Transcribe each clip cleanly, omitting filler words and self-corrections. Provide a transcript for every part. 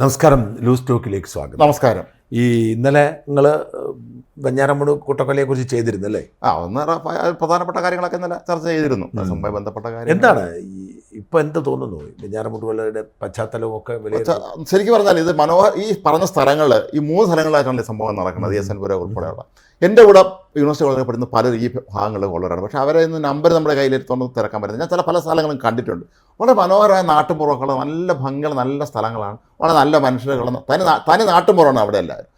നമസ്കാരം. ലൂസ് ടോക്കിലേക്ക് സ്വാഗതം. നമസ്കാരം. ഇന്നലെ നിങ്ങൾ വെഞ്ഞാറമ്മൂട് കൂട്ടക്കൊലയെക്കുറിച്ച് ചെയ്തിരുന്നല്ലേ? ഒന്ന് പ്രധാനപ്പെട്ട കാര്യങ്ങളൊക്കെ ഇന്നലെ ചർച്ച ചെയ്തിരുന്നു. അതുമായി ബന്ധപ്പെട്ട കാര്യം എന്താണ് ഇപ്പം എന്ത് തോന്നുന്നു? വെഞ്ഞാറമ്മൂട് കൊലയുടെ പശ്ചാത്തലവും ഒക്കെ ശരിക്കും പറഞ്ഞാൽ ഇത് ഈ പറഞ്ഞ സ്ഥലങ്ങളിൽ ഈ 3 സ്ഥലങ്ങളിലായിട്ടാണ് ഈ സംഭവം നടക്കുന്നത്. എസ് എൻ പുര ഉൾപ്പെടെയുള്ള എൻ്റെ കൂടെ യൂണിവേഴ്സിറ്റി കോളേജിൽ പഠിക്കുന്ന പലരും ഈ ഭാഗങ്ങളിൽ ഉള്ളവരാണ്. പക്ഷേ അവരെ ഇന്ന് നമ്പർ നമ്മുടെ കയ്യിലെടുത്തോണ്ട് തിരക്കാൻ പറ്റുന്നത്. ഞാൻ പല സ്ഥലങ്ങളും കണ്ടിട്ടുണ്ട്. വളരെ മനോഹരമായ നാട്ടുമ്പുറങ്ങൾ, നല്ല ഭംഗിയുള്ള നല്ല സ്ഥലങ്ങളാണ്, വളരെ നല്ല മനുഷ്യരുകൾ, തനി നാട്ടുമ്പുറമാണ് അവിടെ എല്ലാവരും.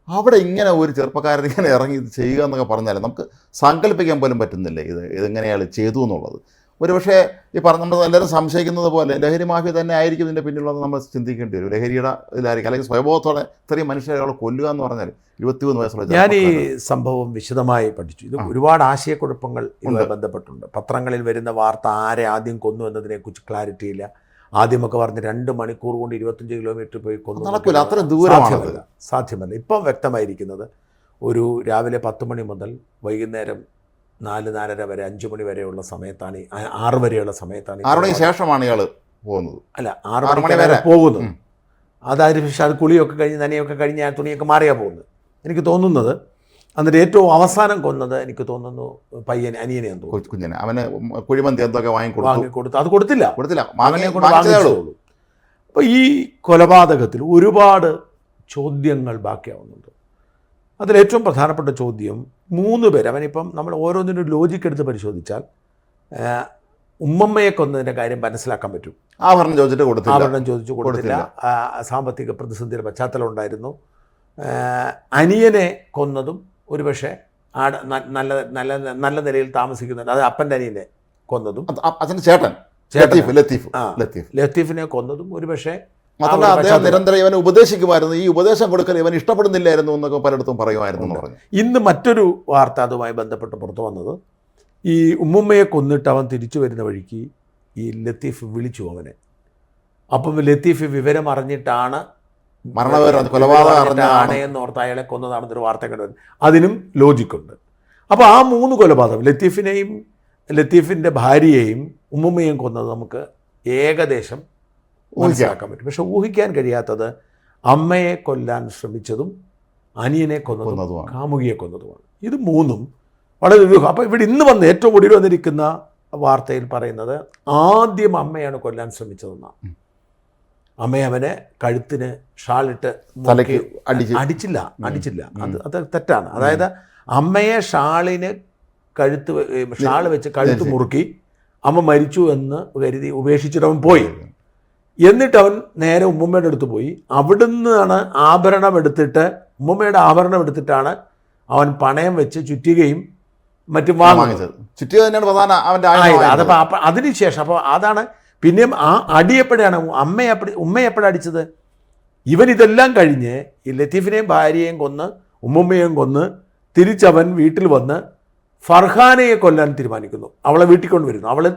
അവിടെ ഇങ്ങനെ ഒരു ചെറുപ്പക്കാരൻ ഇങ്ങനെ ഇറങ്ങി ഇത് ചെയ്യുക എന്നൊക്കെ പറഞ്ഞാൽ നമുക്ക് സങ്കല്പിക്കാൻ പോലും പറ്റുന്നില്ല ഇതെങ്ങനെയാണ് ചെയ്തു എന്നുള്ളത്. ഒരുപക്ഷേ ഈ നമ്മൾ എല്ലാവരും സംശയിക്കുന്നത് പോലെ ലഹരി മാഫിയ തന്നെ ആയിരിക്കും ഇതിൻ്റെ പിന്നിലുള്ളത് നമ്മൾ ചിന്തിക്കേണ്ടി വരും. ലഹരിയുടെ ഇതിലായിരിക്കും, അല്ലെങ്കിൽ സ്വയബോധത്തോടെ ഇത്രയും മനുഷ്യരെ അവളെ കൊല്ലുക എന്ന് പറഞ്ഞാൽ 23 വയസ്സുള്ള. ഞാൻ ഈ സംഭവം വിശദമായി പഠിച്ചു. ഇത് ഒരുപാട് ആശയക്കുഴപ്പങ്ങൾ ഇതുമായി ബന്ധപ്പെട്ടുണ്ട്. പത്രങ്ങളിൽ വരുന്ന വാർത്ത ആരെ ആദ്യം കൊന്നു എന്നതിനെക്കുറിച്ച് ക്ലാരിറ്റി ഇല്ല. ആദ്യമൊക്കെ പറഞ്ഞ് 2 മണിക്കൂർ കൊണ്ട് 25 കിലോമീറ്റർ പോയി കൊന്നു. നടക്കില്ല, അത്ര ദൂരമാണ്, സാധ്യമല്ല. ഇപ്പം വ്യക്തമായിരിക്കുന്നത് ഒരു രാവിലെ 10 മണി മുതൽ വൈകുന്നേരം 4-4:30 വരെ 5 മണി വരെയുള്ള സമയത്താണ്, 6 വരെയുള്ള സമയത്താണ്. 6 മണിക്ക് ശേഷമാണ് ഇയാൾ പോകുന്നത്. അല്ല, 6 മണി വരെ പോകുന്നു. അതായത് പക്ഷേ അത് കുളിയൊക്കെ കഴിഞ്ഞ് നനയൊക്കെ കഴിഞ്ഞ് ആ തുണിയൊക്കെ മാറിയാ പോകുന്നത്. എനിക്ക് തോന്നുന്നത് എന്നിട്ട് ഏറ്റവും അവസാനം കൊന്നത് എനിക്ക് തോന്നുന്നു അനിയനെ തോന്നുന്നു, കുഞ്ഞിനെ. അവന് കുഴിമന്തി എന്തൊക്കെ വാങ്ങിക്കൊടുത്തു. അത് കൊടുത്തില്ല. അവനെ കൊണ്ട് വാങ്ങിച്ചുള്ളൂ. അപ്പോൾ ഈ കൊലപാതകത്തിൽ ഒരുപാട് ചോദ്യങ്ങൾ ബാക്കിയാവുന്നുണ്ട്. അതിലേറ്റവും പ്രധാനപ്പെട്ട ചോദ്യം 3 പേര്, അവനിപ്പം നമ്മൾ ഓരോന്നിനും ലോജിക്ക് എടുത്ത് പരിശോധിച്ചാൽ ഉമ്മമ്മയെ കൊന്നതിൻ്റെ കാര്യം മനസ്സിലാക്കാൻ പറ്റും. ആഭരണം ചോദിച്ചു കൊടുത്തില്ല. സാമ്പത്തിക പ്രതിസന്ധിയുടെ പശ്ചാത്തലം ഉണ്ടായിരുന്നു. അനിയനെ കൊന്നതും ഒരുപക്ഷെ നല്ല നല്ല നല്ല നിലയിൽ താമസിക്കുന്നുണ്ട്. അത് അപ്പൻ്റെ അനിയനെ കൊന്നതും ലത്തീഫിനെ കൊന്നതും ഒരുപക്ഷെ മാത്രമല്ല അദ്ദേഹം നിരന്തരം ഇവനെ ഉപദേശിക്കുമായിരുന്നു. ഈ ഉപദേശം കൊടുക്കൽ ഇവൻ ഇഷ്ടപ്പെടുന്നില്ലായിരുന്നു എന്നൊക്കെ പലയിടത്തും പറയുമായിരുന്നു എന്ന് പറഞ്ഞു. ഇന്ന് മറ്റൊരു വാർത്ത അതുമായി ബന്ധപ്പെട്ട് പുറത്തു വന്നത്, ഈ ഉമ്മുമ്മയെ കൊന്നിട്ട് അവൻ തിരിച്ചു വരുന്ന വഴിക്ക് ഈ ലത്തീഫ് വിളിച്ചു അവനെ. അപ്പം ലത്തീഫ് വിവരം അറിഞ്ഞിട്ടാണ് എന്നോർത്ത് അയാളെ കൊന്നതാണെന്നൊരു വാർത്ത കണ്ടുവരുന്നത്. അതിനും ലോജിക്കുണ്ട്. അപ്പോൾ ആ 3 കൊലപാതകം, ലത്തീഫിൻ്റെ ഭാര്യയെയും ഉമ്മുമ്മയെയും കൊന്നത് നമുക്ക് ഏകദേശം മനസ്സിലാക്കാൻ പറ്റും. പക്ഷെ ഊഹിക്കാൻ കഴിയാത്തത് അമ്മയെ കൊല്ലാൻ ശ്രമിച്ചതും അനിയനെ കൊന്നതും കാമുകിയെ കൊന്നതുമാണ്. ഇത് 3ഉം വളരെ ദുരൂഹം. അപ്പോൾ ഇവിടെ ഇന്ന് വന്ന് ഏറ്റവും ഒടുവിൽ വന്നിരിക്കുന്ന വാർത്തയിൽ പറയുന്നത് ആദ്യം അമ്മയാണ് കൊല്ലാൻ ശ്രമിച്ചതെന്നാണ്. അമ്മയെ അവനെ കഴുത്തിന് ഷാളിട്ട് അടിച്ചില്ല. അത് തെറ്റാണ്. അതായത് അമ്മയെ ഷാൾ വെച്ച് കഴുത്ത് മുറുക്കി അമ്മ മരിച്ചു എന്ന് കരുതി ഉപേക്ഷിച്ചിട്ട് അവൻ പോയി. എന്നിട്ട് അവൻ നേരെ ഉമ്മുമ്മയുടെ അടുത്ത് പോയി. അവിടുന്നാണ് ഉമ്മുമ്മയുടെ ആഭരണം എടുത്തിട്ടാണ് അവൻ പണയം വെച്ച് ചുറ്റികയും മറ്റും വാങ്ങിച്ചത്. അതപ്പോൾ അതിനുശേഷം അപ്പോൾ അതാണ് പിന്നെയും ആ അടിയപ്പോഴാണ് ഉമ്മയെ എപ്പോഴാണ് അടിച്ചത്? ഇവൻ ഇതെല്ലാം കഴിഞ്ഞ് ഈ ലത്തീഫിനെയും ഭാര്യയെയും കൊന്ന് ഉമ്മുമ്മയെയും കൊന്ന് തിരിച്ചവൻ വീട്ടിൽ വന്ന് ഫർഹാനയെ കൊല്ലാൻ തീരുമാനിക്കുന്നു. അവളെ വീട്ടിൽ കൊണ്ടുവരുന്നു, അവളെ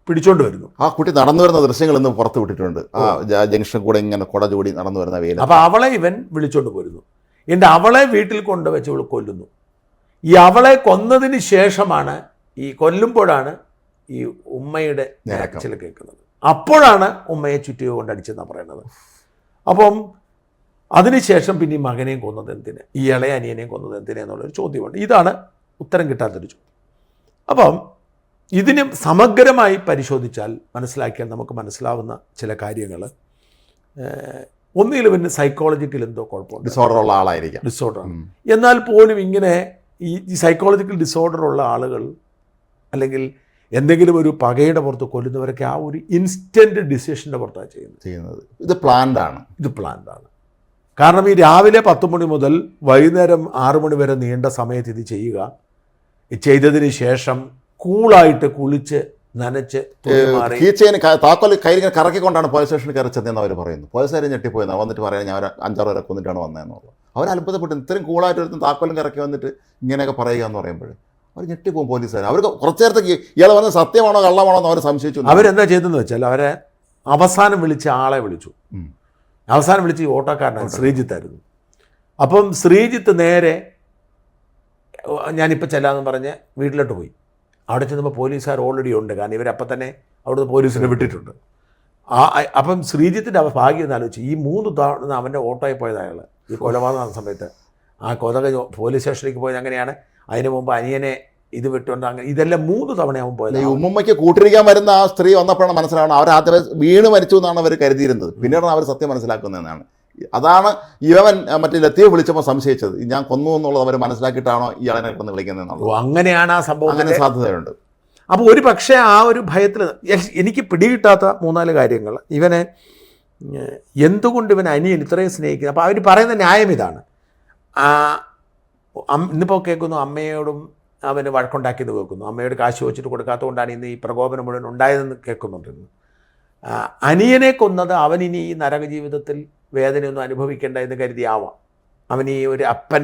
പിടിച്ചോണ്ട് വരുന്നു. ആ കുട്ടി നടന്നു വരുന്ന ദൃശ്യങ്ങൾ ഇന്ന് പുറത്ത് വിട്ടിട്ടുണ്ട്. ആ ജംഗ്ഷൻ കൂടെ ഇങ്ങനെ കുട ചൂടി നടന്നു വരുന്ന വെയിൽ. അപ്പോൾ അവളെ ഇവൻ വിളിച്ചോണ്ട് പോരുന്നു. എന്നിട്ട് അവളെ വീട്ടിൽ കൊണ്ടുവച്ച് ഇവൾ കൊല്ലുന്നു. ഈ അവളെ കൊന്നതിന് ശേഷമാണ്, ഈ കൊല്ലുമ്പോഴാണ് ഈ ഉമ്മയുടെ ചില കേൾക്കുന്നത്. അപ്പോഴാണ് ഉമ്മയെ ചുറ്റിക കൊണ്ട് അടിച്ചെന്നാണ് പറയുന്നത്. അപ്പം അതിനുശേഷം പിന്നെ ഈ മകനെയും കൊന്നത് എന്തിന്, ഈ ഇളയ അനിയനെയും കൊന്നത് എന്തിന് എന്നുള്ളൊരു ചോദ്യമുണ്ട്. ഇതാണ് ഉത്തരം കിട്ടാത്തൊരു ചോദ്യം. അപ്പം ഇതിന് സമഗ്രമായി പരിശോധിച്ചാൽ മനസ്സിലാക്കിയാൽ നമുക്ക് മനസ്സിലാവുന്ന ചില കാര്യങ്ങൾ, ഒന്നുകിൽ പിന്നെ സൈക്കോളജിക്കൽ എന്തോ കുഴപ്പമുണ്ട്, ഡിസോർഡർ ഉള്ള ആളായിരിക്കാം. ഡിസോർഡറാണ്. എന്നാൽ പോലും ഇങ്ങനെ ഈ സൈക്കോളജിക്കൽ ഡിസോർഡർ ഉള്ള ആളുകൾ അല്ലെങ്കിൽ എന്തെങ്കിലും ഒരു പകയുടെ പുറത്ത് കൊല്ലുന്നവരൊക്കെ ആ ഒരു ഇൻസ്റ്റൻറ്റ് ഡിസിഷൻ്റെ പുറത്താണ് ചെയ്യുന്നത്. ഇത് പ്ലാൻഡ് ആണ്. കാരണം ഈ രാവിലെ 10 മണി മുതൽ വൈകുന്നേരം 6 മണി വരെ നീണ്ട സമയത്ത് ഇത് ചെയ്യുക. ചെയ്തതിന് ശേഷം കൂളായിട്ട് കുളിച്ച് നനച്ച് താക്കോൽ കയ്യിൽ ഇങ്ങനെ കറക്കിക്കൊണ്ടാണ് പോലീസ് സ്റ്റേഷനിൽ കയറിച്ചതെന്ന് അവർ പറയുന്നു. പോലീസുകാരെ ഞെട്ടിപ്പോയെന്നാണ് വന്നിട്ട് പറയാൻ, ഞാൻ 5-6 വരെ കൊന്നിട്ടാണ് വന്നതെന്നുള്ളത്. അവർ അത്ഭുതപ്പെട്ടു. ഇത്രയും കൂളായിട്ട് ഒരു താക്കോലും കറക്കി വന്നിട്ട് ഇങ്ങനെയൊക്കെ പറയുക എന്ന് പറയുമ്പോൾ അവർ ഞെട്ടിപ്പോകും പോലീസുകാർ. അവർക്ക് കുറച്ച് നേരത്തേക്ക് ഇയാൾ പറഞ്ഞത് സത്യമാണോ കള്ളമാണോ എന്ന് അവർ സംശയിച്ചു. അവരെന്താ ചെയ്തതെന്ന് വെച്ചാൽ അവരെ അവസാനം വിളിച്ച ആളെ വിളിച്ചു. അവസാനം വിളിച്ച് ഈ ഓട്ടോക്കാരനാണ്, ശ്രീജിത്തായിരുന്നു. അപ്പം ശ്രീജിത്ത് നേരെ ഞാനിപ്പോൾ ചെല്ലാമെന്ന് പറഞ്ഞ് വീട്ടിലോട്ട് പോയി. അവിടെ ചെന്നപ്പോൾ പോലീസുകാർ ഓൾറെഡി ഉണ്ട്. കാരണം ഇവരപ്പം തന്നെ അവിടുന്ന് പോലീസിനെ വിട്ടിട്ടുണ്ട്. അപ്പം ശ്രീജിത്തിൻ്റെ ഭാഗ്യം എന്ന് ആലോചിച്ചു. ഈ 3 തവണ അവൻ്റെ ഓട്ടോയിൽ പോയത് അയാൾ ഈ കൊലപാതകം നടന്ന സമയത്ത്. ആ കൊലക പോലീസ് സ്റ്റേഷനിലേക്ക് പോയത് അങ്ങനെയാണ്. അതിന് മുമ്പ് അനിയനെ ഇത് വിട്ടുകൊണ്ട് അങ്ങനെ ഇതെല്ലാം 3 തവണ അവൻ പോയത്. ഈ ഉമ്മയ്ക്ക് കൂട്ടിരിക്കാൻ വരുന്ന ആ സ്ത്രീ വന്നപ്പോഴാണ് മനസ്സിലാവണം അവർ ആദ്യമേ വീണ് മരിച്ചു എന്നാണ് അവർ കരുതിയിരുന്നത്. പിന്നീടാണ് അവർ സത്യം മനസ്സിലാക്കുന്നതെന്നാണ്. അതാണ് ഇവൻ മറ്റേ ലത്തീഫ് വിളിച്ചപ്പോൾ സംശയിച്ചത്. ഞാൻ കൊന്നു എന്നുള്ളത് അവർ മനസ്സിലാക്കിയിട്ടാണോ ഇയാളെ കിടന്ന് വിളിക്കുന്നത്. അങ്ങനെയാണ് ആ സംഭവം. അങ്ങനെ സാധ്യതയുണ്ട്. അപ്പോൾ ഒരു പക്ഷേ ആ ഒരു ഭയത്തിൽ എനിക്ക് പിടികിട്ടാത്ത 3-4 കാര്യങ്ങൾ. ഇവനെ എന്തുകൊണ്ട് ഇവൻ അനിയൻ ഇത്രയും സ്നേഹിക്കുന്നത്? അപ്പോൾ അവർ പറയുന്ന ന്യായം ഇതാണ്. ഇന്നിപ്പോൾ കേൾക്കുന്നു അമ്മയോടും അവന് വഴക്കുണ്ടാക്കിയെന്ന് കേൾക്കുന്നു. അമ്മയോട് കാശ് വെച്ചിട്ട് കൊടുക്കാത്തതുകൊണ്ടാണ് ഇന്ന് ഈ പ്രകോപനം മുഴുവൻ ഉണ്ടായതെന്ന് കേൾക്കുന്നുണ്ടെന്ന്. അനിയനെ കൊന്നത് അവനിനി ഈ നരക ജീവിതത്തിൽ വേദനയൊന്നും അനുഭവിക്കേണ്ട എന്ന് കരുതിയാവാം. അവൻ ഈ ഒരു അപ്പൻ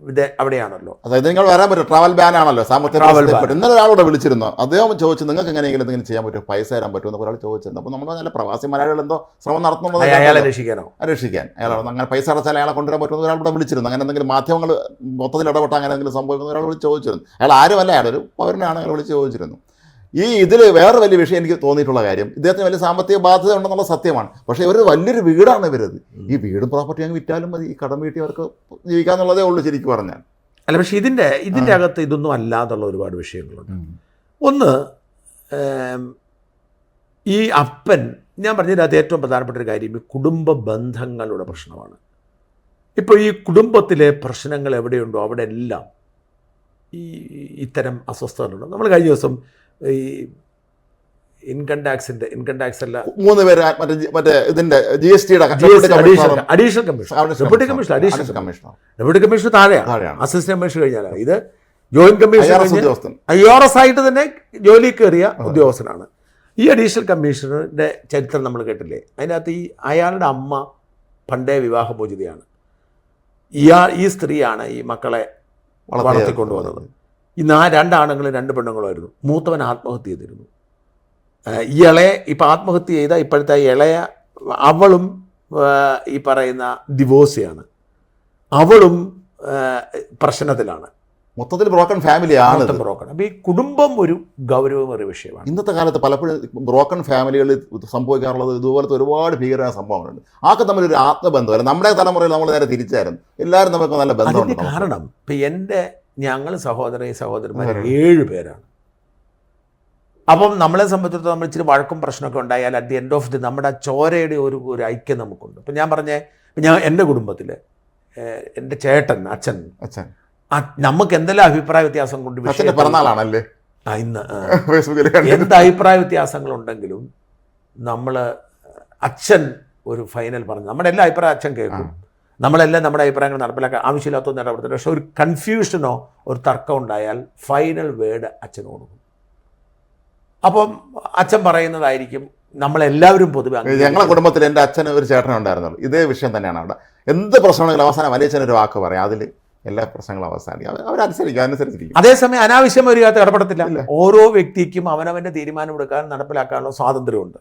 ഇത് അവിടെയാണല്ലോ. അതായത് നിങ്ങൾ വരാൻ പറ്റും, ട്രാവൽ ബാൻ ആണല്ലോ, സാമ്പത്തിക. ഇന്നലെ ഒരാളോട് വിളിച്ചിരുന്നു. അദ്ദേഹം ചോദിച്ചു നിങ്ങൾക്ക് എങ്ങനെയെങ്കിലും എന്തെങ്കിലും ചെയ്യാൻ പറ്റുമോ, പൈസ തരാൻ പറ്റുമോ എന്നൊക്കെ ഒരാൾ ചോദിച്ചിരുന്നു. അപ്പോൾ നമ്മൾ നല്ല പ്രവാസി മലയാളികൾ എന്തോ ശ്രമം നടത്തുന്നത് അയാളെ രക്ഷിക്കാൻ അയാൾ അങ്ങനെ പൈസ അടച്ചാൽ അയാളെ കൊണ്ടുവരാൻ പറ്റുമെന്ന് ഒരാൾ ഇവിടെ വിളിച്ചിരുന്നു. അങ്ങനെ എന്തെങ്കിലും മാധ്യമങ്ങൾ മൊത്തത്തിൽ ഇടപെട്ട് അങ്ങനെ എന്തെങ്കിലും സംഭവിക്കുന്ന ഒരാൾ വിളിച്ച് ചോദിച്ചിരുന്നു. അയാൾ ആരുമല്ല, അയാളൊരു പൗരനാണ്, അയാൾ വിളിച്ച് ചോദിച്ചിരുന്നു. ഈ ഇതിൽ വേറെ വലിയ വിഷയം എനിക്ക് തോന്നിയിട്ടുള്ള കാര്യം, ഇദ്ദേഹത്തിന് വലിയ സാമ്പത്തിക ബാധ്യത ഉണ്ടെന്നുള്ള സത്യമാണ്. പക്ഷേ ഇവർ വലിയൊരു വീടാണ് ഇവരത്. ഈ വീടും പ്രോപ്പർട്ടി അങ്ങ് വിറ്റാലും മതി, ഈ കടം വീട്ടി അവർക്ക് ജീവിക്കാന്നുള്ളതേ ഉള്ളൂ ശരിക്കും പറഞ്ഞാൽ. അല്ല, പക്ഷേ ഇതിൻ്റെ അകത്ത് ഇതൊന്നും അല്ലാതുള്ള ഒരുപാട് വിഷയങ്ങളുണ്ട്. ഒന്ന്, ഈ അപ്പൻ, ഞാൻ പറഞ്ഞതിനകത്ത് ഏറ്റവും പ്രധാനപ്പെട്ട ഒരു കാര്യം ഈ കുടുംബ ബന്ധങ്ങളുടെ പ്രശ്നമാണ്. ഇപ്പോൾ ഈ കുടുംബത്തിലെ പ്രശ്നങ്ങൾ എവിടെയുണ്ടോ അവിടെ എല്ലാം ഈ ഇത്തരം അസ്വസ്ഥതകളുണ്ട്. നമ്മൾ കഴിഞ്ഞ ദിവസം ഈ ഇൻകം ടാക്സ് അല്ല 3 പേര് മറ്റേ ഇതിന്റെ GSTയുടെ അഡീഷണൽ കമ്മീഷണർ താഴെയാണ്, അസിസ്റ്റന്റ് കമ്മീഷണർ കഴിഞ്ഞാലാണ്. ഇത് ജോയിന്റ് കമ്മീഷണർ IRS ആയിട്ട് തന്നെ ജോലി കയറിയ ഉദ്യോഗസ്ഥനാണ്. ഈ അഡീഷണൽ കമ്മീഷണറുടെ ചരിത്രം നമ്മൾ കേട്ടില്ലേ? അതിനകത്ത് അയാളുടെ അമ്മ പണ്ടേ വിവാഹമോചിതയാണ്. ഈ സ്ത്രീയാണ് ഈ മക്കളെ വളർത്തിക്കൊണ്ടുവന്നത്. ഈ 2 ആണുങ്ങളും 2 പെണ്ണുങ്ങളുമായിരുന്നു. മൂത്തവൻ ആത്മഹത്യ ചെയ്തിരുന്നു. ഇപ്പം ആത്മഹത്യ ചെയ്ത ഇപ്പോഴത്തെ ഇളയ അവളും ഈ പറയുന്ന ഡിവോഴ്സിയാണ്. അവളും പ്രശ്നത്തിലാണ്. മൊത്തത്തിൽ ബ്രോക്കൺ ഫാമിലിയാണ്. ബ്രോക്കൺ. അപ്പോൾ ഈ കുടുംബം ഒരു ഗൗരവമേറിയ വിഷയമാണ്. ഇന്നത്തെ കാലത്ത് പലപ്പോഴും ബ്രോക്കൺ ഫാമിലികളിൽ സംഭവിക്കാറുള്ളത് ഇതുപോലത്തെ ഒരുപാട് ഭീകരമായ സംഭവങ്ങളുണ്ട്. ആക്കെ തമ്മിലൊരു ആത്മബന്ധമല്ല. നമ്മുടെ തലമുറയിൽ നമ്മൾ നേരെ തിരിച്ചായിരുന്നു. എല്ലാവരും നമുക്ക് നല്ല ബന്ധമുണ്ട്. കാരണം ഇപ്പം ഞങ്ങൾ സഹോദരന്മാർ 7 പേരാണ്. അപ്പം നമ്മളെ സംബന്ധിച്ചിടത്തോളം നമ്മൾ ഇച്ചിരി വഴക്കും പ്രശ്നമൊക്കെ ഉണ്ടായാൽ at the end of the നമ്മുടെ ചോരയുടെ ഒരു ഐക്യം നമുക്കുണ്ട്. ഇപ്പം ഞാൻ എൻ്റെ കുടുംബത്തിൽ എൻ്റെ ചേട്ടൻ അച്ഛൻ നമുക്ക് എന്തെല്ലാം അഭിപ്രായ വ്യത്യാസം കൊണ്ട് പിറന്നാളാണല്ലേ ഇന്ന് എന്ത് അഭിപ്രായ വ്യത്യാസങ്ങളുണ്ടെങ്കിലും നമ്മൾ അച്ഛൻ ഒരു ഫൈനൽ പറഞ്ഞു. നമ്മുടെ എല്ലാ അഭിപ്രായം അച്ഛൻ കേൾക്കും. നമ്മളെല്ലാം നമ്മുടെ അഭിപ്രായങ്ങൾ നടപ്പിലാക്കാൻ ആവശ്യമില്ലാത്തൊന്നും ഇടപെടുത്തില്ല. പക്ഷെ ഒരു കൺഫ്യൂഷനോ ഒരു തർക്കം ഉണ്ടായാൽ ഫൈനൽ വേർഡ് അച്ഛന് കൊടുക്കും. അപ്പം അച്ഛൻ പറയുന്നതായിരിക്കും നമ്മളെല്ലാവരും പൊതുവെ. ഞങ്ങളുടെ കുടുംബത്തിൽ എൻ്റെ അച്ഛന് ഒരു ചേട്ടനുണ്ടായിരുന്നുള്ളൂ. ഇതേ വിഷയം തന്നെയാണ് അവിടെ. എന്ത് പ്രശ്നമാണെങ്കിലും അവസാനം വലിയച്ഛനൊരു വാക്ക് പറയാം, അതിൽ എല്ലാ പ്രശ്നങ്ങളും അവസാനിക്കും. അവരനുസരിച്ചിരിക്കും. അതേസമയം അനാവശ്യം ഒരു കാര്യത്തിൽ ഇടപെടത്തില്ല. ഓരോ വ്യക്തിക്കും അവനവൻ്റെ തീരുമാനം എടുക്കാൻ നടപ്പിലാക്കാനുള്ള സ്വാതന്ത്ര്യമുണ്ട്.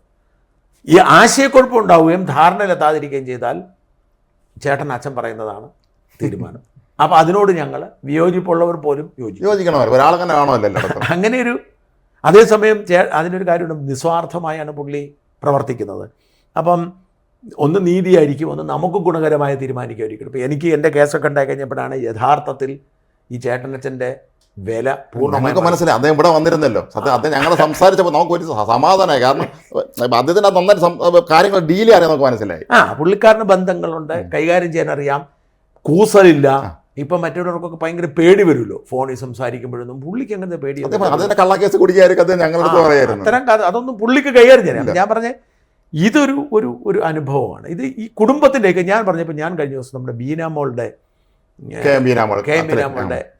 ഈ ആശയക്കുഴപ്പം ഉണ്ടാവുകയും ധാരണയിലെത്താതിരിക്കുകയും ചെയ്താൽ ചേട്ടൻ അച്ഛൻ പറയുന്നതാണ് തീരുമാനം. അപ്പോൾ അതിനോട് ഞങ്ങൾ വിയോജിപ്പുള്ളവർ പോലും യോജിക്കണം. ഒരാളങ്ങനെ കാണുമല്ലോ അങ്ങനെ ഒരു. അതേസമയം അതിനൊരു കാര്യമുണ്ട്, നിസ്വാർത്ഥമായാണ് പുള്ളി പ്രവർത്തിക്കുന്നത്. അപ്പം ഒന്ന് നീതിയായിരിക്കും, ഒന്ന് നമുക്ക് ഗുണകരമായ തീരുമാനിക്കുമായിരിക്കും. ഇപ്പോൾ എനിക്ക് എൻ്റെ കേസൊക്കെ ഉണ്ടായി കഴിഞ്ഞപ്പോഴാണ് യഥാർത്ഥത്തിൽ ഈ ചേട്ടനച്ഛൻ്റെ വില പൂർണ്ണമായിട്ട് മനസ്സിലായി. അദ്ദേഹം ഇവിടെ വന്നിരുന്നല്ലോ. സത്യം അദ്ദേഹം ഞങ്ങൾ സംസാരിച്ചപ്പോൾ നമുക്ക് ഒരു സമാധാനമായി. കാരണം അദ്ദേഹത്തിന് നന്നായിട്ട് കാര്യങ്ങൾ ഡീൽ ചെയ്യാൻ നമുക്ക് മനസ്സിലായി. പുള്ളിക്കാരന് ബന്ധങ്ങളുണ്ട്, കൈകാര്യം ചെയ്യാൻ അറിയാം, കൂസലില്ല. ഇപ്പം മറ്റുള്ളവർക്കൊക്കെ ഭയങ്കര പേടി വരുമല്ലോ ഫോണിൽ സംസാരിക്കുമ്പോഴൊന്നും. പുള്ളിക്ക് അങ്ങനത്തെ പേടി. അതിന്റെ കള്ളക്കേസ് കുടിക്കാനും അത്തരം അതൊന്നും പുള്ളിക്ക് കൈകാര്യം ചെയ്യാൻ. ഞാൻ പറഞ്ഞ ഇതൊരു ഒരു അനുഭവമാണ്. ഇത് ഈ കുടുംബത്തിൻ്റെയൊക്കെ ഞാൻ പറഞ്ഞപ്പോൾ ഞാൻ കഴിഞ്ഞ ദിവസം നമ്മുടെ ബീനാമോളുടെ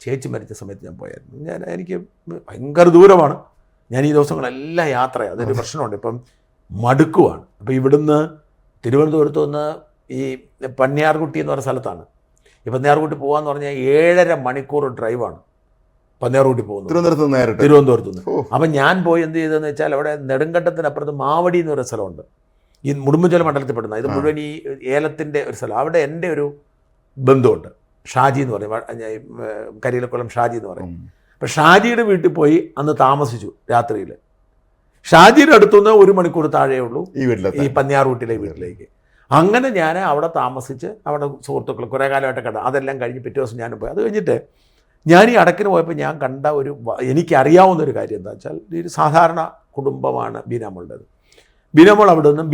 ചേച്ചി മരിച്ച സമയത്ത് ഞാൻ പോയായിരുന്നു. എനിക്ക് ഭയങ്കര ദൂരമാണ്. ഞാൻ ഈ ദിവസങ്ങളെല്ലാം യാത്രയാണ്. അതൊരു പ്രശ്നമുണ്ട്. ഇപ്പം മടുക്കുവാണ്. അപ്പോൾ ഇവിടുന്ന് തിരുവനന്തപുരത്ത് നിന്ന് ഈ പന്നിയാർകുട്ടി എന്ന് പറയുന്ന സ്ഥലത്താണ്. ഈ പന്നിയാർകുട്ടി പോകാമെന്ന് പറഞ്ഞാൽ 7.5 മണിക്കൂർ ഡ്രൈവാണ് പന്നിയാർകുട്ടി പോകുന്നത് തിരുവനന്തപുരത്ത് നിന്ന്. അപ്പം ഞാൻ പോയി എന്ത് ചെയ്തതെന്ന് വെച്ചാൽ അവിടെ നെടുങ്കണ്ടത്തിനപ്പുറത്ത് മാവടി എന്ന് പറയുന്ന സ്ഥലമുണ്ട്, ഈ മുടുമ്പുംചോല മണ്ഡലത്തിൽ ഇത് മുഴുവൻ ഈ ഏലത്തിൻ്റെ ഒരു സ്ഥലം. അവിടെ എൻ്റെ ഒരു ബന്ധുവുണ്ട്, ഷാജി എന്ന് പറയും, കരിയിലക്കുളം ഷാജി എന്ന് പറയും. അപ്പം ഷാജിയുടെ വീട്ടിൽ പോയി അന്ന് താമസിച്ചു രാത്രിയിൽ. ഷാജിയുടെ അടുത്തുനിന്ന് 1 മണിക്കൂർ താഴെ ഉള്ളൂ ഈ വീട്ടിലെത്താൻ. ഈ പന്നിയാർകൂട്ടിലെ വീട്ടിലേക്ക്. അങ്ങനെ ഞാൻ അവിടെ താമസിച്ച് അവിടെ സുഹൃത്തുക്കൾ കുറേ കാലമായിട്ട് കണ്ട, അതെല്ലാം കഴിഞ്ഞ് പിറ്റേ ദിവസം ഞാൻ പോയി. അത് കഴിഞ്ഞിട്ട് ഞാൻ ഈ അടക്കിന് പോയപ്പോൾ ഞാൻ കണ്ട എനിക്കറിയാവുന്നൊരു കാര്യം എന്താ വെച്ചാൽ, ഒരു സാധാരണ കുടുംബമാണ് ബീനാമോളുടേത്. ബീനാമോൾ അവിടെ നിന്ന്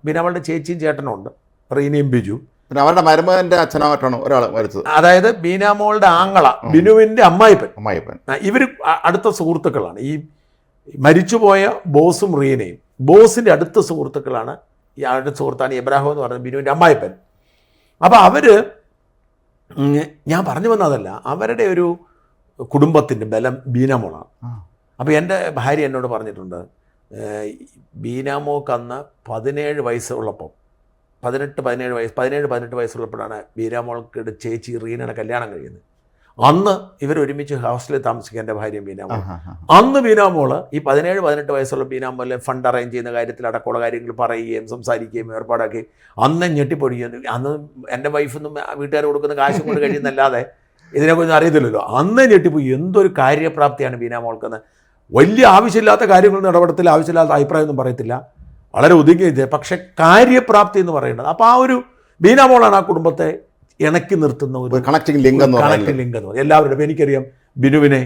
ബീനാമോളുടെ ചേച്ചിയും ചേട്ടനും ഉണ്ട്, റീനയും ബിജു. പിന്നെ അവരുടെ മരുമകൻ്റെ അച്ഛനായിട്ടാണ് ഒരാൾ മരിച്ചത്. അതായത് ബീനാമോളുടെ ആങ്ങള ബിനുവിൻ്റെ അമ്മായിപ്പൻ. ഇവർ അടുത്ത സുഹൃത്തുക്കളാണ്. ഈ മരിച്ചുപോയ ബോസും റീനയും ബോസിൻ്റെ അടുത്ത സുഹൃത്തുക്കളാണ്. ഈ അവരുടെ സുഹൃത്താണ് ഇബ്രാഹിം എന്ന് പറയുന്നത്, ബിനുവിൻ്റെ അമ്മായിപ്പൻ. അപ്പോൾ അവർ, ഞാൻ പറഞ്ഞു വന്നതല്ല, അവരുടെ ഒരു കുടുംബത്തിൻ്റെ ബലം ബീനാമോളാണ്. അപ്പോൾ എൻ്റെ ഭാര്യ എന്നോട് പറഞ്ഞിട്ടുണ്ട്, ബീനാമോക്ക് അന്ന് 17 വയസ്സുള്ളപ്പം, 17-18 വയസ്സുള്ളപ്പോഴാണ് ബീനാമോൾക്കുടെ ചേച്ചി റീനയുടെ കല്യാണം കഴിയുന്നത്. അന്ന് ഇവരൊരുമിച്ച് ഹോസ്റ്റലിൽ താമസിക്കുക, എൻ്റെ ഭാര്യയും ബീനാമോൾ. അന്ന് ബീനാമോള് ഈ 17-18 വയസ്സുള്ള ബീനാമോളെ ഫണ്ട് അറേഞ്ച് ചെയ്യുന്ന കാര്യത്തിൽ അടക്കമുള്ള കാര്യങ്ങൾ പറയുകയും സംസാരിക്കുകയും ഏർപ്പാടാക്കി അന്ന് ഞെട്ടിപ്പൊടിക്കുകയും, അന്ന് എൻ്റെ വൈഫൊന്നും വീട്ടുകാർ കൊടുക്കുന്ന കാശും കൊണ്ട് കഴിയുന്നല്ലാതെ ഇതിനെക്കുറിച്ച് അറിയത്തില്ലല്ലോ. അന്ന് ഞെട്ടിപ്പോയി. എന്തൊരു കാര്യപ്രാപ്തിയാണ് ബീനാമോൾക്കെന്ന്. വലിയ ആവശ്യമില്ലാത്ത കാര്യങ്ങളൊന്നും ഇടപെടത്തില്ല, ആവശ്യമില്ലാത്ത അഭിപ്രായമൊന്നും പറയത്തില്ല, വളരെ ഒതുങ്ങിയത്. പക്ഷെ കാര്യപ്രാപ്തി എന്ന് പറയുന്നത്, അപ്പോൾ ആ ഒരു ബീനാമോളാണ് ആ കുടുംബത്തെ ഇണക്കി നിർത്തുന്ന ഒരു കണക്റ്റിംഗ് ലിങ്ക് എന്ന് പറയുന്നത്. എല്ലാവരും. അപ്പോൾ എനിക്കറിയാം ബിനുവിനെ,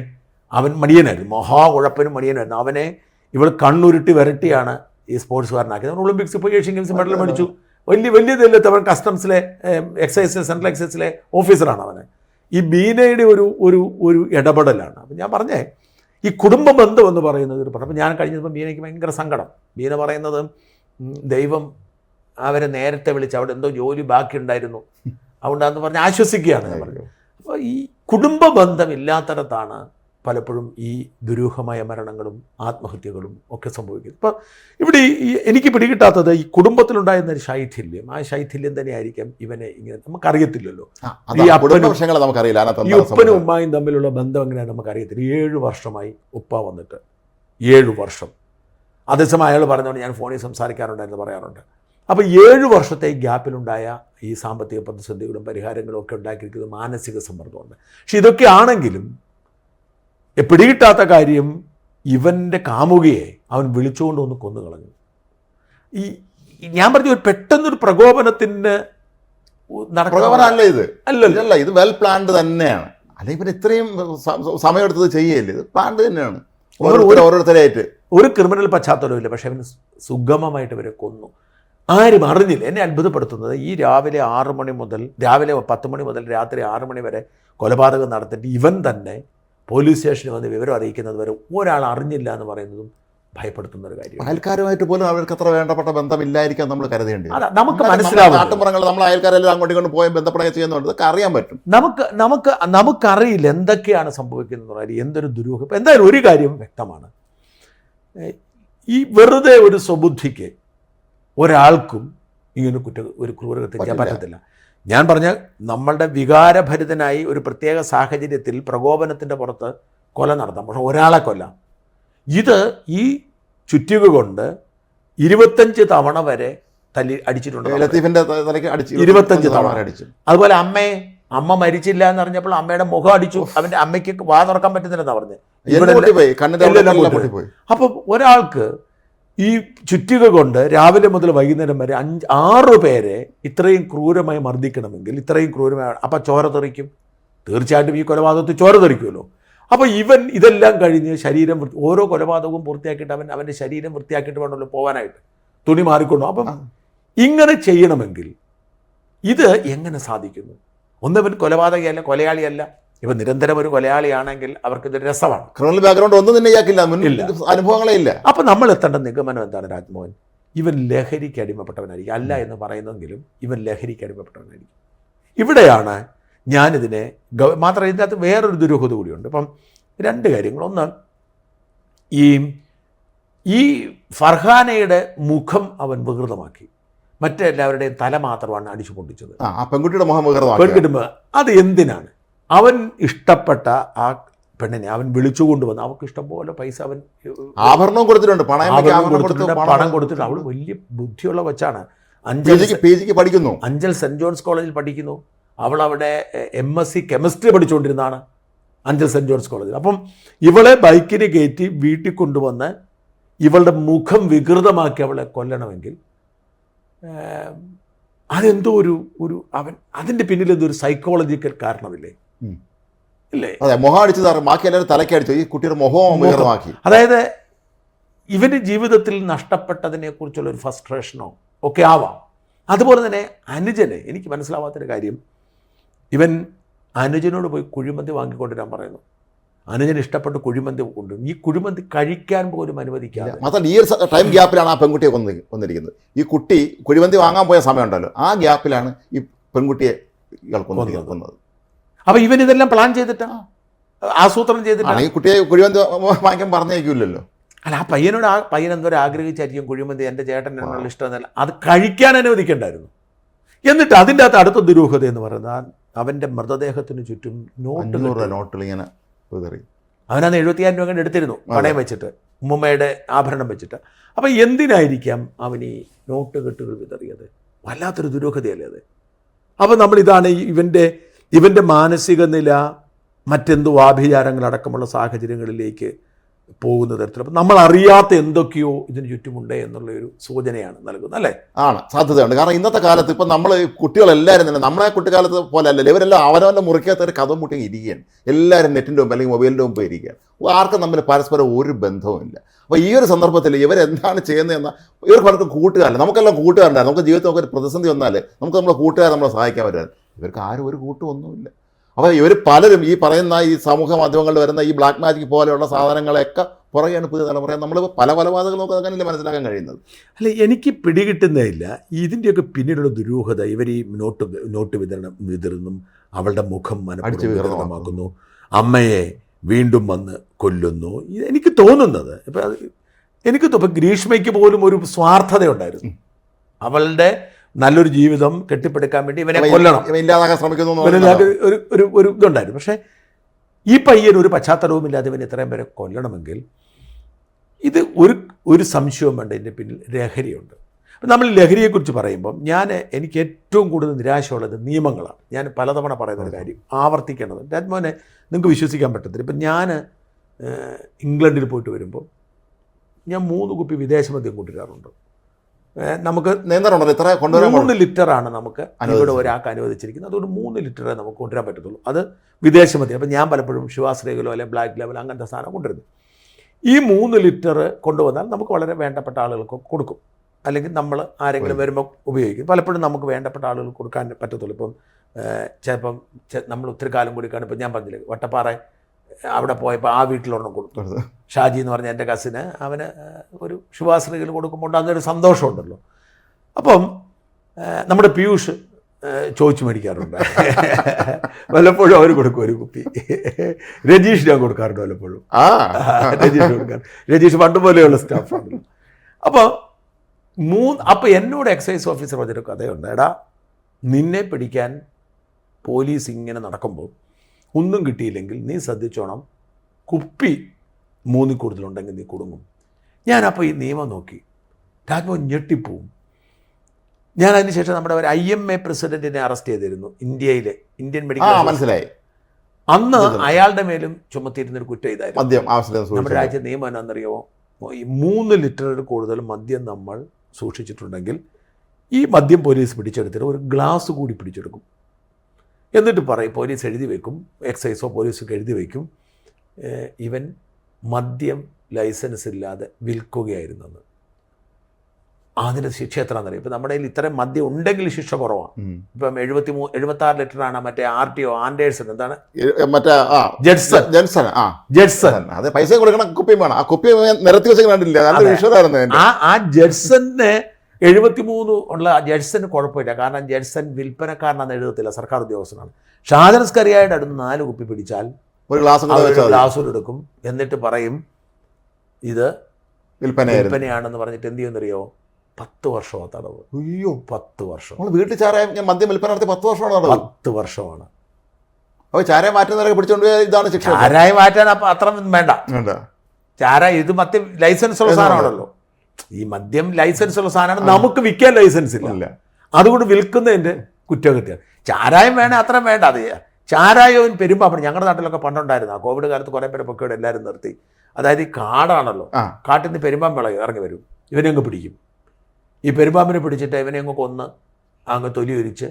അവൻ മടിയനായിരുന്നു, മഹാകുഴപ്പനും മടിയനായിരുന്നു. അവനെ ഇവൾ കണ്ണുരുട്ടി വരട്ടിയാണ് ഈ സ്പോർട്സുകാരനാക്കിയത്. അവൻ ഒളിമ്പിക്സിൽ പോയി ഏഷ്യൻ ഗെയിംസ് മെഡൽ മേടിച്ചു. വലിയ ഇതില്ലത്ത് അവൻ കസ്റ്റംസിലെ സെൻട്രൽ എക്സൈസിലെ ഓഫീസറാണ് അവന്. ഈ ബീനയുടെ ഒരു ഇടപെടലാണ്. അപ്പം ഞാൻ പറഞ്ഞേ, ഈ കുടുംബ ബന്ധം എന്ന് പറയുന്നത് ഒരു അപ്പം ഞാൻ കഴിഞ്ഞപ്പോൾ ബീനയ്ക്ക് ഭയങ്കര സങ്കടം. ബീന പറയുന്നത്, ദൈവം അവരെ നേരത്തെ വിളിച്ച്, അവിടെ എന്തോ ജോലി ബാക്കിയുണ്ടായിരുന്നു, അതുകൊണ്ടാന്ന് പറഞ്ഞ് ആശ്വസിക്കുകയാണ് ഞാൻ പറഞ്ഞു. അപ്പോൾ ഈ കുടുംബ ബന്ധം ഇല്ലാത്തടത്താണ് പലപ്പോഴും ഈ ദുരൂഹമായ മരണങ്ങളും ആത്മഹത്യകളും ഒക്കെ സംഭവിക്കുന്നത്. അപ്പോൾ ഇവിടെ എനിക്ക് പിടികിട്ടാത്തത് ഈ കുടുംബത്തിലുണ്ടായിരുന്ന ഒരു ശൈഥില്യം, ആ ശൈഥില്യം തന്നെയായിരിക്കാം ഇവനെ ഇങ്ങനെ, നമുക്കറിയത്തില്ലല്ലോ. ഈ ഉപ്പനും ഉമ്മായും തമ്മിലുള്ള ബന്ധം എങ്ങനെയാണ് നമുക്കറിയത്തില്ല. 7 വർഷമായി ഉപ്പ വന്നിട്ട്, 7 വർഷം. അതേസമയം അയാൾ പറഞ്ഞുകൊണ്ട് ഞാൻ ഫോണിൽ സംസാരിക്കാറുണ്ടായിരുന്നു, പറയാറുണ്ട്. അപ്പോൾ 7 വർഷത്തെ ഗ്യാപ്പിലുണ്ടായ ഈ സാമ്പത്തിക പ്രതിസന്ധികളും പരിഹാരങ്ങളും ഒക്കെ ഉണ്ടാക്കിയിരിക്കുന്നത് മാനസിക സമ്മർദ്ദമുണ്ട്. പക്ഷെ ഇതൊക്കെ ആണെങ്കിലും പിടികിട്ടാത്ത കാര്യം, ഇവൻ്റെ കാമുകയെ അവൻ വിളിച്ചുകൊണ്ട് ഒന്ന് കൊന്നു കളഞ്ഞു. ഞാൻ പറഞ്ഞു, ഒരു പെട്ടെന്നൊരു പ്രകോപനത്തിന് പ്രകോപനമല്ല ഇത്, അല്ല ഇത് വെൽ പ്ലാൻഡ് തന്നെയാണ്. അല്ലെങ്കിൽ പിന്നെ ഇത്രയും സമയമെടുത്തത് ചെയ്യല്ലേ, ഇത് പ്ലാൻഡ് തന്നെയാണ്. ഓരോരുത്തരായിട്ട് ഒരു ക്രിമിനൽ പശ്ചാത്തലമില്ല, പക്ഷെ അവന് സുഗമമായിട്ട് ഇവരെ കൊന്നു. ആരും അറിഞ്ഞില്ല. എന്നെ അത്ഭുതപ്പെടുത്തുന്നത്, ഈ രാവിലെ 6 മണി മുതൽ, രാവിലെ 10 മണി മുതൽ രാത്രി 6 മണി വരെ കൊലപാതകം നടത്തിയിട്ട് ഇവൻ തന്നെ പോലീസ് സ്റ്റേഷനിൽ വന്ന് വിവരം അറിയിക്കുന്നത് വരെ ഒരാൾ അറിഞ്ഞില്ല എന്ന് പറയുന്നതും ഭയപ്പെടുത്തുന്ന ഒരു കാര്യം. അയൽക്കാരുമായിട്ട് പോലും അവർക്ക് അത്ര വേണ്ടപ്പെട്ട ബന്ധമില്ലായിരിക്കാം നമ്മൾ കരുതേണ്ടത്. നമുക്ക് മനസ്സിലാവും. നാട്ടുമ്പുറങ്ങൾ നമ്മൾ അയൽക്കാരെല്ലാം അങ്ങോട്ടും ഇങ്ങോട്ട് പോയി ബന്ധപ്പെടുക ചെയ്യുന്നുണ്ട്, ഇതൊക്കെ അറിയാൻ പറ്റും. നമുക്കറിയില്ല എന്തൊക്കെയാണ് സംഭവിക്കുന്നത് കാര്യം, എന്തൊരു ദുരൂഹം. ഇപ്പം എന്തായാലും ഒരു കാര്യം വ്യക്തമാണ്, ഈ വെറുതെ ഒരു സ്വബുദ്ധിക്ക് ഒരാൾക്കും ഇങ്ങനെ ഒരു ക്രൂരകൃത്യം ചെയ്യാൻ പറ്റത്തില്ല. ഞാൻ പറഞ്ഞ നമ്മളുടെ വികാരഭരിതനായി ഒരു പ്രത്യേക സാഹചര്യത്തിൽ പ്രകോപനത്തിൻ്റെ പുറത്ത് കൊല നടത്താം, പക്ഷെ ഒരാളെ കൊല്ലാം. ഇത് ഈ ചുറ്റിക കൊണ്ട് 25 തവണ വരെ അടിച്ചിട്ടുണ്ട്. 25 തവണ അടിച്ചു. അതുപോലെ അമ്മ മരിച്ചില്ല എന്ന് അറിഞ്ഞപ്പോൾ അമ്മയുടെ മുഖം അടിച്ചു. അവൻ്റെ അമ്മയ്ക്ക് വാ തുറക്കാൻ പറ്റുന്നില്ലെന്നാണ് പറഞ്ഞത്. അപ്പം ഒരാൾക്ക് ഈ ചുറ്റിക കൊണ്ട് രാവിലെ മുതൽ വൈകുന്നേരം വരെ 5-6 പേരെ ഇത്രയും ക്രൂരമായി മർദ്ദിക്കണമെങ്കിൽ, ഇത്രയും ക്രൂരമായി, അപ്പം ചോര തെറിക്കും. തീർച്ചയായിട്ടും ഈ കൊലപാതകത്തിൽ ചോര തെറിക്കുമല്ലോ. അപ്പോൾ ഇവൻ ഇതെല്ലാം കഴിഞ്ഞ് ശരീരം ഓരോ കൊലപാതകവും പൂർത്തിയാക്കിയിട്ട് അവൻ്റെ ശരീരം വൃത്തിയാക്കിയിട്ട് വേണമല്ലോ പോകാനായിട്ട്, തുണി മാറിക്കൊണ്ടു. അപ്പം ഇങ്ങനെ ചെയ്യണമെങ്കിൽ ഇത് എങ്ങനെ സാധിക്കുന്നു? ഒന്നവൻ കൊലപാതകയല്ല, കൊലയാളിയല്ല. ഇപ്പം നിരന്തരം ഒരു കൊലയാളിയാണെങ്കിൽ അവർക്കിത് രസമാണ്. ക്രിമിനൽ ബാക്ക്ഗ്രൗണ്ട് ഒന്നും തന്നെ ഇയാൾക്കില്ല, അനുഭവങ്ങളേ ഇല്ല. അപ്പം നമ്മൾ എത്തേണ്ട നിഗമനം എന്താണ് രാജ്മോഹൻ? ഇവൻ ലഹരിക്ക് അടിമപ്പെട്ടവനായിരിക്കും. അല്ല എന്ന് പറയുന്നെങ്കിലും ഇവൻ ലഹരിക്ക് അടിമപ്പെട്ടവനായിരിക്കും. ഇവിടെയാണ് ഞാനിതിനെ മാത്രമല്ല, ഇതിനകത്ത് വേറൊരു ദുരൂഹത കൂടിയുണ്ട്. ഇപ്പം 2 കാര്യങ്ങൾ. ഒന്ന്, ഈ ഫർഹാനയുടെ മുഖം അവൻ വികൃതമാക്കി, മറ്റെല്ലാവരുടെയും തല മാത്രമാണ് അടിച്ചു പൊട്ടിച്ചത്. പെൺകുട്ടിയുടെ മുഖം അത് എന്തിനാണ്? അവൻ ഇഷ്ടപ്പെട്ട ആ പെണ്ണിനെ അവൻ വിളിച്ചുകൊണ്ടുവന്ന്, അവർക്ക് ഇഷ്ടംപോലെ പൈസ അവൻ ആഭരണം കൊടുത്തിട്ടുണ്ട്, പണം കൊടുത്തിട്ട്. അവൾ വലിയ ബുദ്ധിയുള്ള കൊച്ചാണ്. പഠിക്കുന്നു, അഞ്ചൽ സെൻറ് ജോൺസ് കോളേജിൽ പഠിക്കുന്നു. അവൾ അവിടെ MSc കെമിസ്ട്രി പഠിച്ചുകൊണ്ടിരുന്നതാണ് അഞ്ചൽ സെൻറ് ജോൺസ് കോളേജിൽ. അപ്പം ഇവളെ ബൈക്കിന് കയറ്റി വീട്ടിൽ കൊണ്ടുവന്ന് ഇവളുടെ മുഖം വികൃതമാക്കി അവളെ കൊല്ലണമെങ്കിൽ അതെന്തോ ഒരു അവൻ അതിൻ്റെ പിന്നിൽ എന്തോ ഒരു സൈക്കോളജിക്കൽ കാരണമില്ലേ? ഇല്ലേ? അതെ, മുഖം അടിച്ചു ബാക്കി എല്ലാവരും തലക്കടിച്ചു, ഈ കുട്ടിയുടെ മുഖവും വികൃതമാക്കി. അതായത് ഇവൻ്റെ ജീവിതത്തിൽ നഷ്ടപ്പെട്ടതിനെക്കുറിച്ചുള്ള ഒരു ഫ്രസ്ട്രേഷനോ ഒക്കെ ആവാം. അതുപോലെ തന്നെ അനുജന് എനിക്ക് മനസ്സിലാവാത്തൊരു കാര്യം, ഇവൻ അനുജനോട് പോയി കുഴിമന്തി വാങ്ങിക്കൊണ്ടുവരാൻ പറയുന്നു. അനുജന് ഇഷ്ടപ്പെട്ട് കുഴിമന്തി കൊണ്ടുവരും. ഈ കുഴിമന്തി കഴിക്കാൻ പോലും അനുവദിക്കാതെ. മാത്രമല്ല ഈ ഒരു ടൈം ഗ്യാപ്പിലാണ് ആ പെൺകുട്ടിയെ കൊന്നിരിക്കുന്നത്. ഈ കുട്ടി കുഴിമന്തി വാങ്ങാൻ പോയ സമയമുണ്ടല്ലോ, ആ ഗ്യാപ്പിലാണ് ഈ പെൺകുട്ടിയെ കൊന്നത്. അപ്പം ഇവൻ ഇതെല്ലാം പ്ലാൻ ചെയ്തിട്ടാണ്, ആസൂത്രണം ചെയ്തിട്ടാണ്. ഈ കുട്ടിയെ കുഴിമന്തി വാങ്ങിക്കാൻ പറഞ്ഞേക്കില്ലല്ലോ. അല്ല, ആ പയ്യൻ എന്തോരം ആഗ്രഹിച്ചായിരിക്കും കുഴിമന്തി, എൻ്റെ ചേട്ടൻ എന്നുള്ള ഇഷ്ടമെന്നല്ല, അത് കഴിക്കാൻ അനുവദിക്കണ്ടായിരുന്നു. എന്നിട്ട് അതിൻ്റെ അകത്ത് അടുത്ത ദുരൂഹത എന്ന് പറയുന്നത് അവൻ്റെ മൃതദേഹത്തിന് ചുറ്റും നോട്ടുകൾ ഇങ്ങനെ അവനന്ന് 75,000 രൂപ എടുത്തിരുന്നു പണയം വെച്ചിട്ട്, ഉമ്മുമ്മയുടെ ആഭരണം വെച്ചിട്ട്. അപ്പം എന്തിനായിരിക്കാം അവൻ ഈ നോട്ട് കെട്ടുകൾ വിതറിയത്? വല്ലാത്തൊരു ദുരൂഹതയല്ലേ അത്? അപ്പം നമ്മളിതാണ് ഇവൻ്റെ മാനസിക നില മറ്റെന്തോ ആഭിചാരങ്ങളടക്കമുള്ള സാഹചര്യങ്ങളിലേക്ക് പോകുന്ന തരത്തിൽ. അപ്പം നമ്മൾ അറിയാത്ത എന്തൊക്കെയോ ഇതിന് ചുറ്റുമുണ്ട് എന്നുള്ളൊരു സൂചനയാണ് നൽകുന്നത്, അല്ലേ? ആണ്, സാധ്യതയുണ്ട്. കാരണം ഇന്നത്തെ കാലത്ത് ഇപ്പം നമ്മൾ കുട്ടികളെല്ലാവരും തന്നെ നമ്മളെ കുട്ടിക്കാലത്ത് പോലെ അല്ലല്ലോ, ഇവരെല്ലാം അവനവൻ്റെ മുറിക്കകത്ത് ഒരു കഥ മുട്ടി ഇരിക്കുകയാണ്. എല്ലാവരും നെറ്റിൻ്റെ മുമ്പ് അല്ലെങ്കിൽ മൊബൈലിൻ്റെ മുമ്പ് ഇരിക്കുകയാണ്. ആർക്കും തമ്മിൽ പരസ്പരം ഒരു ബന്ധവുമില്ല. അപ്പോൾ ഈ ഒരു സന്ദർഭത്തിൽ ഇവരെന്താണ് ചെയ്യുന്നതെന്ന് ഇവർക്ക് പലർക്കും കൂട്ടുകാരല്ല. നമുക്കെല്ലാം കൂട്ടുകാരുണ്ടായിരുന്നു. നമുക്ക് ജീവിതത്തിൽ നമുക്കൊരു പ്രതിസന്ധി വന്നാൽ നമുക്ക് നമ്മളെ കൂട്ടുകാരെ നമ്മളെ സഹായിക്കാൻ പറ്റും. ഇവർക്ക് ആരും ഒരു കൂട്ടുമൊന്നുമില്ല. അപ്പോൾ ഇവർ പലരും ഈ പറയുന്ന ഈ സമൂഹ മാധ്യമങ്ങളിൽ വരുന്ന ഈ ബ്ലാക്ക് മാജിക് പോലെയുള്ള സാധനങ്ങളെയൊക്കെ പുറകെയാണ് പുതിയ തലമുറ. നമ്മൾ പല വാദങ്ങൾ നമുക്ക് അങ്ങനെയല്ലേ മനസ്സിലാക്കാൻ കഴിയുന്നത്. അല്ല, എനിക്ക് പിടികിട്ടുന്നതില്ല ഇതിൻ്റെയൊക്കെ പിന്നീടുള്ള ദുരൂഹത. ഇവർ ഈ നോട്ട് വിതരണം അവളുടെ മുഖം മനഃപൂർവ്വമാക്കുന്നു, അമ്മയെ വീണ്ടും വന്ന് കൊല്ലുന്നു. എനിക്ക് തോന്നുന്നത് ഇപ്പം ഗ്രീഷ്മയ്ക്ക് പോലും ഒരു സ്വാർത്ഥതയുണ്ടായിരുന്നു. അവളുടെ നല്ലൊരു ജീവിതം കെട്ടിപ്പടുക്കാൻ വേണ്ടി ഇവനെ കൊല്ലണം, ഇല്ലാതാക്കാൻ ശ്രമിക്കുന്നു, ഒരു ഇതുണ്ടായിരുന്നു. പക്ഷേ ഈ പയ്യൻ ഒരു പശ്ചാത്തലവുമില്ലാതെ ഇവൻ ഇത്രയും പേരെ കൊല്ലണമെങ്കിൽ ഇത് ഒരു സംശയവും വേണ്ട, ഇതിൻ്റെ പിന്നിൽ ലഹരിയുണ്ട്. അപ്പം നമ്മൾ ലഹരിയെക്കുറിച്ച് പറയുമ്പം എനിക്ക് ഏറ്റവും കൂടുതൽ നിരാശയുള്ളത് നിയമങ്ങളാണ്. ഞാൻ പലതവണ പറയുന്നൊരു കാര്യം ആവർത്തിക്കേണ്ടത്. രാജ്മോനെ നിങ്ങൾക്ക് വിശ്വസിക്കാൻ പറ്റത്തില്ല. ഇപ്പം ഞാൻ ഇംഗ്ലണ്ടിൽ പോയിട്ട് വരുമ്പോൾ ഞാൻ 3 കുപ്പി വിദേശ മദ്യം കൊണ്ടുവരാറുണ്ട്. നമുക്ക് നിയന്ത്രണമുണ്ടല്ലോ, ഇത്ര കൊണ്ടുവരാൻ 3 ലിറ്ററാണ് നമുക്ക് ഇവിടെ ഒരാൾക്ക് അനുവദിച്ചിരിക്കുന്നത്. അതുകൊണ്ട് 3 ലിറ്ററേ നമുക്ക് കൊണ്ടുവരാൻ പറ്റത്തുള്ളൂ. അത് വിദേശ മദ്യം. അപ്പം ഞാൻ പലപ്പോഴും ശിവാശ്രയിലോ അല്ലെങ്കിൽ ബ്ലാക്ക് ലെവൽ അങ്ങനത്തെ സാധനം കൊണ്ടുവരുന്നു. ഈ 3 ലിറ്റർ കൊണ്ടുവന്നാൽ നമുക്ക് വളരെ വേണ്ടപ്പെട്ട ആളുകൾക്ക് കൊടുക്കും, അല്ലെങ്കിൽ നമ്മൾ ആരെങ്കിലും വരുമ്പോൾ ഉപയോഗിക്കും. പലപ്പോഴും നമുക്ക് വേണ്ടപ്പെട്ട ആളുകൾക്ക് കൊടുക്കാൻ പറ്റത്തുള്ളൂ. ഇപ്പം ചിലപ്പം നമ്മൾ ഒത്തിരി കാലം കൂടി കാണും. ഇപ്പം ഞാൻ പറഞ്ഞില്ലേ, വട്ടപ്പാറ അവിടെ പോയപ്പോൾ ആ വീട്ടിലൊരെണ്ണം കൊടുത്തു. ഷാജി എന്ന് പറഞ്ഞ എൻ്റെ കസിന് അവന് ഒരു ശുഭാശ്രീകൾ കൊടുക്കുമ്പോൾ അതൊരു സന്തോഷമുണ്ടല്ലോ. അപ്പം നമ്മുടെ പീയൂഷ് ചോദിച്ചു മേടിക്കാറുണ്ട്. വല്ലപ്പോഴും അവർ കൊടുക്കും ഒരു കുപ്പി. രജീഷ് ഞാൻ കൊടുക്കാറുണ്ട് വല്ലപ്പോഴും. രജീഷ് കൊടുക്കാറുണ്ട്. രജീഷ് പണ്ട് പോലെയുള്ള സ്റ്റാഫാണല്ലോ. അപ്പോൾ എന്നോട് എക്സൈസ് ഓഫീസർ പറഞ്ഞൊരു കഥയുണ്ട്. എടാ, നിന്നെ പിടിക്കാൻ പോലീസ് ഇങ്ങനെ നടക്കുമ്പോൾ ഒന്നും കിട്ടിയില്ലെങ്കിൽ നീ ശ്രദ്ധിച്ചോണം, കുപ്പി 3 കൂടുതലുണ്ടെങ്കിൽ നീ കുടുങ്ങും. ഞാനപ്പോൾ ഈ നിയമം നോക്കി രാജ്മോഹൻ ഞെട്ടിപ്പോവും. ഞാൻ അതിനുശേഷം നമ്മുടെ ഒരു IMA പ്രസിഡന്റിനെ അറസ്റ്റ് ചെയ്തിരുന്നു ഇന്ത്യൻ മെഡിക്കൽ. മനസ്സിലായി. അന്ന് അയാളുടെ മേലും ചുമത്തിയിരുന്നൊരു കുറ്റം ഇതായിരുന്നു. നമ്മുടെ രാജ്യ നിയമം എന്നാണെന്നറിയാമോ? ഈ 3 ലിറ്ററിൽ കൂടുതൽ മദ്യം നമ്മൾ സൂക്ഷിച്ചിട്ടുണ്ടെങ്കിൽ ഈ മദ്യം പോലീസ് പിടിച്ചെടുത്തിട്ട് ഒരു ഗ്ലാസ് കൂടി പിടിച്ചെടുക്കും. എന്നിട്ട് പറയും, പോലീസ് എഴുതി വയ്ക്കും, എക്സൈസോ പോലീസൊക്കെ എഴുതി വയ്ക്കും, ഇവൻ മദ്യം ലൈസൻസ് ഇല്ലാതെ വിൽക്കുകയായിരുന്നെന്ന്. അതിൻ്റെ ശിക്ഷ എത്രയാണെന്നറിയാം. ഇപ്പം നമ്മുടെ കയ്യിൽ ഇത്രയും മദ്യം ഉണ്ടെങ്കിൽ ശിക്ഷ കുറവാണ്. ഇപ്പം 76 ലിറ്ററാണ് മറ്റേ RTO ആൻഡേഴ്സൺ, എന്താണ് ജഡ്സൺ അത് പൈസ കൊടുക്കണം, കുപ്പിയും വേണം. ആ കുപ്പി നിരത്തി വെച്ച് കണ്ടില്ല. ആ ജഡ്സണിന് 73 ഉള്ള ജഡ്സന് കുഴപ്പമില്ല. കാരണം ജഡ്സൺ വിൽപ്പനക്കാരനാണെന്ന് എഴുതത്തില്ല, സർക്കാർ ഉദ്യോഗസ്ഥനാണ്. ഷാജൻസ്കറിയായിട്ട് അടുത്ത് 4 കുപ്പി പിടിച്ചാൽ ഒരു ഗ്ലാസ് എടുക്കും. എന്നിട്ട് പറയും ഇത് വിൽപ്പനയാണെന്ന് പറഞ്ഞിട്ട് എന്ത് ചെയ്യുമെന്നറിയോ? 10 വർഷമാണ് തടവ്. അയ്യോ, 10 വർഷം. വീട്ടിൽ ചാരായം മദ്യം വിൽപ്പന നടത്തി 10 വർഷമാണ്. 10 വർഷമാണ്. അപ്പോൾ ചാരായം മാറ്റുന്നവരൊക്കെ പിടിച്ചോണ്ട് ഇതാണ് ശിക്ഷ. ചാരായം മാറ്റാൻ അപ്പം അത്ര വേണ്ട. ചാരായം ഇത് മദ്യം ലൈസൻസ് ഉള്ള സാധനമാണല്ലോ. ഈ മദ്യം ലൈസൻസ് ഉള്ള സാധനമാണ്, നമുക്ക് വിൽക്കാൻ ലൈസൻസ് ഇല്ല. അതുകൊണ്ട് വിൽക്കുന്നതിൻ്റെ കുറ്റകൃത്യം. ചാരായം വേണേ അത്രയും വേണ്ട. അത് ചാരായവും പെരുമ്പാമ്പണം ഞങ്ങളുടെ നാട്ടിലൊക്കെ പണ്ടുണ്ടായിരുന്നു. ആ കോവിഡ് കാലത്ത് കുറേ പേരെ പൊക്കോടെ എല്ലാവരും നിർത്തി. അതായത് ഈ കാടാണല്ലോ, കാട്ടിൽ നിന്ന് പെരുമ്പാമ്പ് ഇറങ്ങി വരും, ഇവനെ അങ്ങ് പിടിക്കും. ഈ പെരുമ്പാമ്പിനെ പിടിച്ചിട്ട് ഇവനെ അങ്ങ് കൊന്ന് അങ്ങ് തൊലി ഒരിച്ച്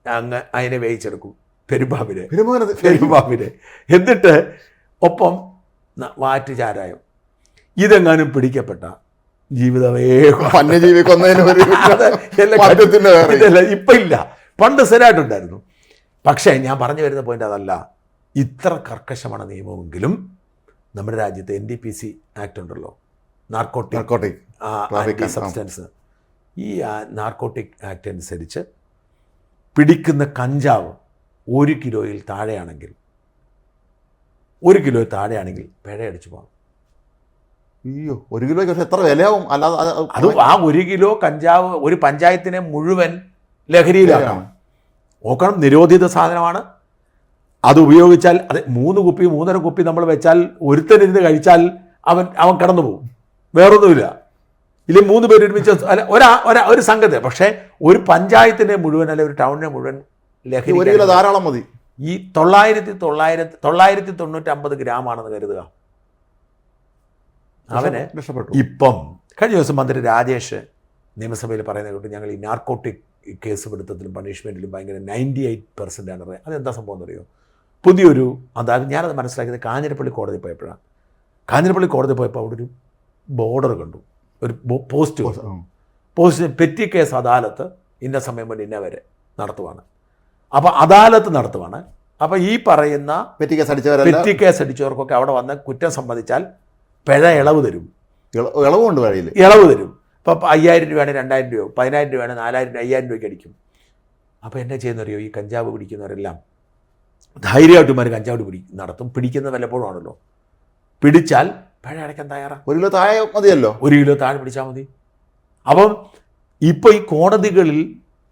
അങ്ങ് അതിനെ വേവിച്ചെടുക്കും, പെരുമ്പാമ്പിനെ. എന്നിട്ട് ഒപ്പം വാറ്റ് ചാരായം. ഇതെങ്ങാനും പിടിക്കപ്പെട്ട ജീവിതമേ വന്യജീവി ഇതല്ല, ഇപ്പം ഇല്ല, പണ്ട് സ്ഥിരമായിട്ടുണ്ടായിരുന്നു. പക്ഷേ ഞാൻ പറഞ്ഞു വരുന്ന പോയിന്റ് അതല്ല. ഇത്ര കർക്കശമാണ് നിയമമെങ്കിലും നമ്മുടെ രാജ്യത്ത് NDPC ആക്ട് ഉണ്ടല്ലോ, നാർക്കോട്ടിക് ആൻറ്റി സബ്സ്റ്റൻസ്. ഈ നാർക്കോട്ടിക് ആക്ട് അനുസരിച്ച് പിടിക്കുന്ന കഞ്ചാവ് 1 കിലോയിൽ താഴെയാണെങ്കിൽ പിഴ അടിച്ചു പോകാം. അയ്യോ, 1 കിലോയ്ക്ക് എത്ര വിലയാവും? അല്ലാതെ അത് ആ 1 കിലോ കഞ്ചാവ് ഒരു പഞ്ചായത്തിനെ മുഴുവൻ ലഹരിയിലാക്കാം. നോക്കണം, നിരോധിത സാധനമാണ്. അത് ഉപയോഗിച്ചാൽ അത് 3-3.5 കുപ്പി നമ്മൾ വെച്ചാൽ ഒരുത്തനിരുന്ന് കഴിച്ചാൽ അവൻ കടന്നു പോകും, വേറൊന്നുമില്ല. ഇല്ല 3 പേര് ഒരുമിച്ച് അല്ല ഒരു സംഘത്തെ. പക്ഷേ ഒരു പഞ്ചായത്തിനെ മുഴുവൻ അല്ലെ ഒരു ടൗണിനെ മുഴുവൻ ലഹരി ധാരാളം മതി. ഈ 999 ഗ്രാമാണെന്ന് കരുതുക. അവന് ഇപ്പം കഴിഞ്ഞ ദിവസം മന്ത്രി രാജേഷ് നിയമസഭയിൽ പറയുന്ന കേട്ടു, ഞങ്ങൾ ഈ നാർക്കോട്ടിക് കേസ് പിടുത്തത്തിലും പണിഷ്മെൻറ്റിലും ഭയങ്കര 98% ആണ്. അതെന്താ സംഭവം എന്നറിയോ? പുതിയൊരു അതായത് ഞാനത് മനസ്സിലാക്കിയത് കാഞ്ഞിരപ്പള്ളി കോടതി പോയപ്പോഴാണ്. കാഞ്ഞിരപ്പള്ളി കോടതി പോയപ്പോൾ അവിടെ ഒരു ബോർഡർ കണ്ടു, ഒരു പോസ്റ്റ് പെറ്റി കേസ് അദാലത്ത് ഇന്ന സമയം കൊണ്ട് ഇന്ന വരെ നടത്തുവാണ്. അപ്പോൾ അദാലത്ത് നടത്തുവാണ്. അപ്പോൾ ഈ പറയുന്ന പെറ്റി കേസ് അടിച്ചവർക്കൊക്കെ അവിടെ വന്ന് കുറ്റം സമ്മതിച്ചാൽ പിഴ ഇളവ് തരും. ഇളവ് തരും. ഇപ്പോൾ 5000 രൂപയാണ് 2000 രൂപയോ, 10000 രൂപയാണ് 4000 രൂപ, 5000 രൂപയ്ക്ക് അടിക്കും. അപ്പോൾ എന്നെ ചെയ്യുന്നറിയോ, ഈ കഞ്ചാവ് പിടിക്കുന്നവരെല്ലാം ധൈര്യമായിട്ടുമാർ കഞ്ചാവ് നടത്തും. പിടിക്കുന്ന വല്ലപ്പോഴും ആണല്ലോ. പിടിച്ചാൽ പിഴ അടയ്ക്കാൻ തയ്യാറാണ്. 1 കിലോ താഴെ മതിയല്ലോ. 1 കിലോ താഴെ പിടിച്ചാൽ മതി. അപ്പം ഇപ്പോൾ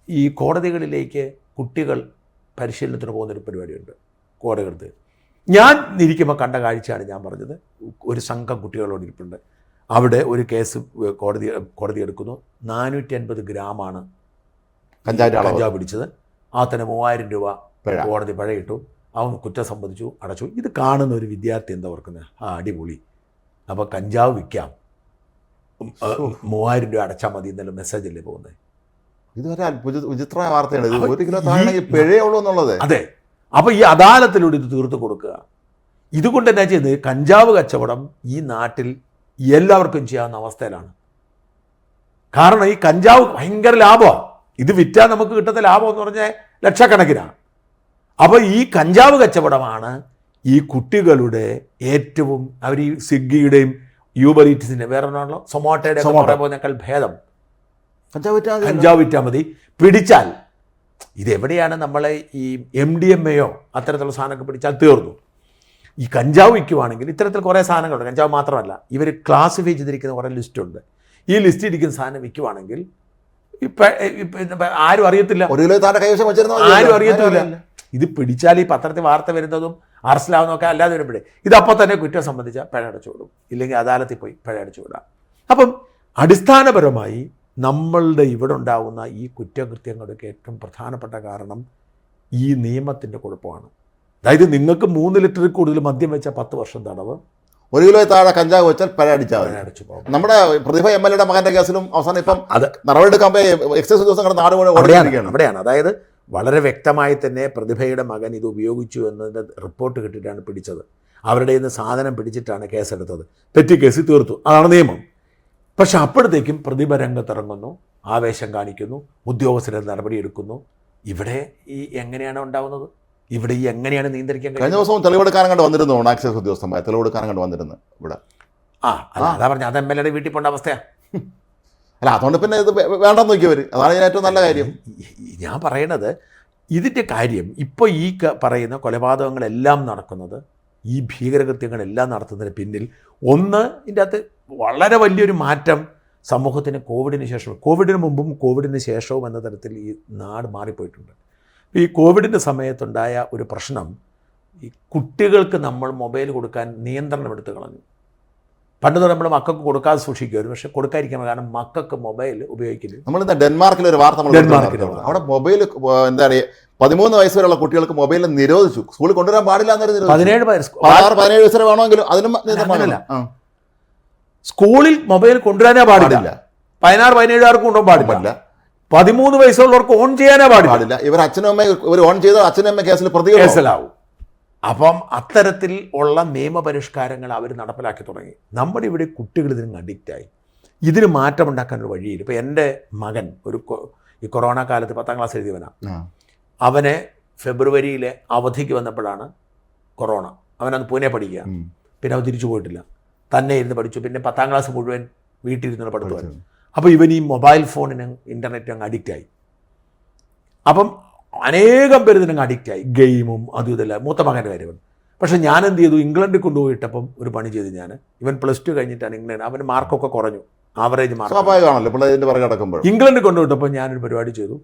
ഈ കോടതികളിലേക്ക് കുട്ടികൾ പരിശീലനത്തിന് പോകുന്നൊരു പരിപാടിയുണ്ട് കോടതികൾക്ക്. ഞാൻ ഇരിക്കുമ്പോൾ കണ്ട കാഴ്ചയാണ് ഞാൻ പറഞ്ഞത്. ഒരു സംഘം കുട്ടികളോട് ഇരിപ്പുണ്ട്. അവിടെ ഒരു കേസ് കോടതി എടുക്കുന്നു. 450 ഗ്രാമാണ് കഞ്ചാവ് പിടിച്ചത്. ആ തന്നെ 3000 രൂപ കോടതി പിഴയിട്ടു. അവൻ കുറ്റം സംബന്ധിച്ചു, അടച്ചു. ഇത് കാണുന്ന ഒരു വിദ്യാർത്ഥി എന്താ ഓർക്കുന്നത്? അടിപൊളി, അപ്പോൾ കഞ്ചാവ് വിൽക്കാം, 3000 രൂപ അടച്ചാൽ മതി എന്നല്ല മെസ്സേജല്ലേ പോകുന്നത്. ഇതൊരു വിചിത്രമായ വാർത്തയാണ്. 1 കിലോ താഴെ പിഴയുള്ളൂ എന്നുള്ളത്. അതെ. അപ്പോൾ ഈ അദാലത്തിലൂടെ ഇത് തീർത്ത് കൊടുക്കുക. ഇതുകൊണ്ട് എന്നാ ചെയ്യുന്നത്, കഞ്ചാവ് കച്ചവടം ഈ നാട്ടിൽ എല്ലാവർക്കും ചെയ്യാവുന്ന അവസ്ഥയിലാണ്. കാരണം ഈ കഞ്ചാവ് ഭയങ്കര ലാഭമാണ്. ഇത് വിറ്റാൽ നമുക്ക് കിട്ടുന്ന ലാഭം എന്ന് പറഞ്ഞാൽ ലക്ഷക്കണക്കിനാണ്. അപ്പോൾ ഈ കഞ്ചാവ് കച്ചവടമാണ് ഈ കുട്ടികളുടെ ഏറ്റവും അവർ ഈ സ്വിഗ്ഗിയുടെയും യൂബർ ഈറ്റ്സിൻ്റെ വേറെ ഒന്നാണല്ലോ സൊമാറ്റോയുടെ പോകുന്നേക്കാൾ ഭേദം കഞ്ചാവ് വിറ്റാൽ മതി. പിടിച്ചാൽ ഇതെവിടെയാണ് നമ്മളെ ഈ MDMA അത്തരത്തിലുള്ള സാധനമൊക്കെ പിടിച്ചാൽ തീർന്നു. ഈ കഞ്ചാവ് വിൽക്കുവാണെങ്കിൽ ഇത്തരത്തിൽ കുറേ സാധനങ്ങളുണ്ട്. കഞ്ചാവ് മാത്രമല്ല, ഇവർ ക്ലാസിഫൈ ചെയ്തിരിക്കുന്ന കുറേ ലിസ്റ്റുണ്ട്. ഈ ലിസ്റ്റ് ഇരിക്കുന്ന സാധനം വിൽക്കുവാണെങ്കിൽ ആരും അറിയത്തില്ല, ആരും അറിയത്തില്ല. ഇത് പിടിച്ചാൽ ഈ പത്രത്തിൽ വാർത്ത വരുന്നതും അറസ്റ്റിലാവുന്നതൊക്കെ അല്ലാതെ വരുമ്പോഴേ ഇതപ്പോൾ തന്നെ കുറ്റം സംബന്ധിച്ചാൽ പിഴ അടച്ചു വിടും, ഇല്ലെങ്കിൽ അദാലത്തിൽ പോയി പിഴ അടച്ചു വിടാം. അപ്പം അടിസ്ഥാനപരമായി നമ്മളുടെ ഇവിടെ ഉണ്ടാകുന്ന ഈ കുറ്റകൃത്യങ്ങളുടെ ഏറ്റവും പ്രധാനപ്പെട്ട കാരണം ഈ നിയമത്തിൻ്റെ കുഴപ്പമാണ്. അതായത് നിങ്ങൾക്ക് 3 ലിറ്ററിൽ കൂടുതൽ മദ്യം വെച്ചാൽ 10 വർഷം തടവ്, 1 കിലോ താഴെ കഞ്ചാവ് വെച്ചാൽ പിഴ അടിച്ചു പോകും. നമ്മുടെ പ്രതിഭ MLA മകൻ്റെ കേസിലും അവസാനം ഇപ്പം അത് നടപടിയെടുക്കാൻ എക്സൈസ് ഉദ്യോഗസ്ഥരുടെ നാട് അവിടെയാണ്. അതായത് വളരെ വ്യക്തമായി തന്നെ പ്രതിഭയുടെ മകൻ ഇത് ഉപയോഗിച്ചു എന്നതിൻ്റെ റിപ്പോർട്ട് കിട്ടിയിട്ടാണ് പിടിച്ചത്. അവരുടെ ഇന്ന് സാധനം പിടിച്ചിട്ടാണ് കേസെടുത്തത്. പെറ്റി കേസ് തീർത്തു, അതാണ് നിയമം. പക്ഷെ അപ്പോഴത്തേക്കും പ്രതിഭ രംഗത്തിറങ്ങുന്നു, ആവേശം കാണിക്കുന്നു, ഉദ്യോഗസ്ഥരെ നടപടിയെടുക്കുന്നു. ഇവിടെ ഈ എങ്ങനെയാണ് ഉണ്ടാവുന്നത്? ഇവിടെ ഈ എങ്ങനെയാണ് നിയന്ത്രിക്കാൻ കഴിയുന്നത്? കഴിഞ്ഞ ദിവസം തെളിവെടുക്കാനും കണ്ട് വന്നിരുന്നു, ആക്സൈസ് ഉദ്യോഗസ്ഥന്മാർ തെളിവെടുക്കാനും കണ്ട് വന്നിരുന്നു ഇവിടെ. അതാ പറഞ്ഞ അത് MLA വീട്ടിൽ പോകേണ്ട അവസ്ഥയാണ്. അല്ല, അതുകൊണ്ട് പിന്നെ ഇത് വേണ്ടെന്ന് നോക്കിയവർ, അതാണ് ഏറ്റവും നല്ല കാര്യം. ഞാൻ പറയണത് ഇതിൻ്റെ കാര്യം ഇപ്പോൾ ഈ പറയുന്ന കൊലപാതകങ്ങളെല്ലാം നടക്കുന്നത്, ഈ ഭീകരകൃത്യങ്ങളെല്ലാം നടത്തുന്നതിന് പിന്നിൽ ഇതിൻ്റെ അകത്ത് വളരെ വലിയൊരു മാറ്റം സമൂഹത്തിന് കോവിഡിന് ശേഷം, കോവിഡിന് മുമ്പും കോവിഡിന് ശേഷവും എന്ന തരത്തിൽ ഈ നാട് മാറിപ്പോയിട്ടുണ്ട്. ഈ കോവിഡിൻ്റെ സമയത്തുണ്ടായ ഒരു പ്രശ്നം, ഈ കുട്ടികൾക്ക് നമ്മൾ മൊബൈൽ കൊടുക്കാൻ നിയന്ത്രണം എടുത്തു കളഞ്ഞു. പണ്ട് നമ്മൾ മക്കൾക്ക് കൊടുക്കാതെ സൂക്ഷിക്കുമായിരുന്നു, പക്ഷെ കൊടുക്കാതിരിക്കണം. കാരണം മക്കൾക്ക് മൊബൈൽ ഉപയോഗിക്കില്ല. നമ്മളിന്ന് ഡെൻമാർക്കിൽ ഒരു വാർത്ത അവിടെ മൊബൈൽ എന്താ പറയുക 13 വയസ്സ് വരെയുള്ള കുട്ടികൾക്ക് മൊബൈൽ നിരോധിച്ചു. സ്കൂളിൽ കൊണ്ടുവരാൻ പാടില്ല എന്നൊരു 17 വയസ്സ് വരെ വേണമെങ്കിലും അതിനും പാടില്ല. സ്കൂളിൽ മൊബൈൽ കൊണ്ടുവരാനേ പാടില്ല. 16-17 കൊണ്ടുപോകാൻ പാടില്ല. 13 വയസ്സുള്ളവർക്ക് ഓൺ ചെയ്യാനേ പാടില്ല. ഇവർ അച്ഛനും അമ്മയും ഇവർ ഓൺ ചെയ്ത അച്ഛനും അമ്മ കേസിൽ കേസിലാവും. അപ്പം അത്തരത്തിൽ ഉള്ള നിയമപരിഷ്കാരങ്ങൾ അവർ നടപ്പിലാക്കി തുടങ്ങി. നമ്മുടെ ഇവിടെ കുട്ടികൾ ഇതിന് അഡിക്റ്റായി. ഇതിന് മാറ്റമുണ്ടാക്കാൻ ഒരു വഴിയില്ല. ഇപ്പോൾ എൻ്റെ മകൻ ഈ കൊറോണ കാലത്ത് 10ാം ക്ലാസ് എഴുതിയവനാണ്. അവനെ ഫെബ്രുവരിയിലെ അവധിക്ക് വന്നപ്പോഴാണ് കൊറോണ. അവനന്ന് പൂനെ പഠിക്കുക. പിന്നെ അവൻ തിരിച്ചു പോയിട്ടില്ല, തന്നെ ഇരുന്ന് പഠിച്ചു. പിന്നെ 10ാം ക്ലാസ് മുഴുവൻ വീട്ടിലിരുന്ന് പഠിത്തമായിരുന്നു. അപ്പോൾ ഇവൻ ഈ മൊബൈൽ ഫോണിന് ഇൻ്റർനെറ്റും അങ്ങ് അഡിക്റ്റായി. അപ്പം അനേകം പേര് ഇതിനങ്ങ് അഡിക്റ്റായി, ഗെയിമും അതും ഇതെല്ലാം. മൂത്ത മകൻ്റെ കാര്യമാണ്. പക്ഷേ ഞാൻ എന്ത് ചെയ്തു, ഇംഗ്ലണ്ടിൽ കൊണ്ടുപോയിട്ടപ്പം ഒരു പണി ചെയ്തു. ഞാൻ ഇവൻ +2 കഴിഞ്ഞിട്ടാണ് ഇംഗ്ലണ്ട്. അവന് മാർക്കൊക്കെ കുറഞ്ഞു, ആവറേജ് മാർക്ക്. ഇംഗ്ലണ്ടിൽ കൊണ്ടുപോയിട്ടപ്പോൾ ഞാനൊരു പരിപാടി ചെയ്തു.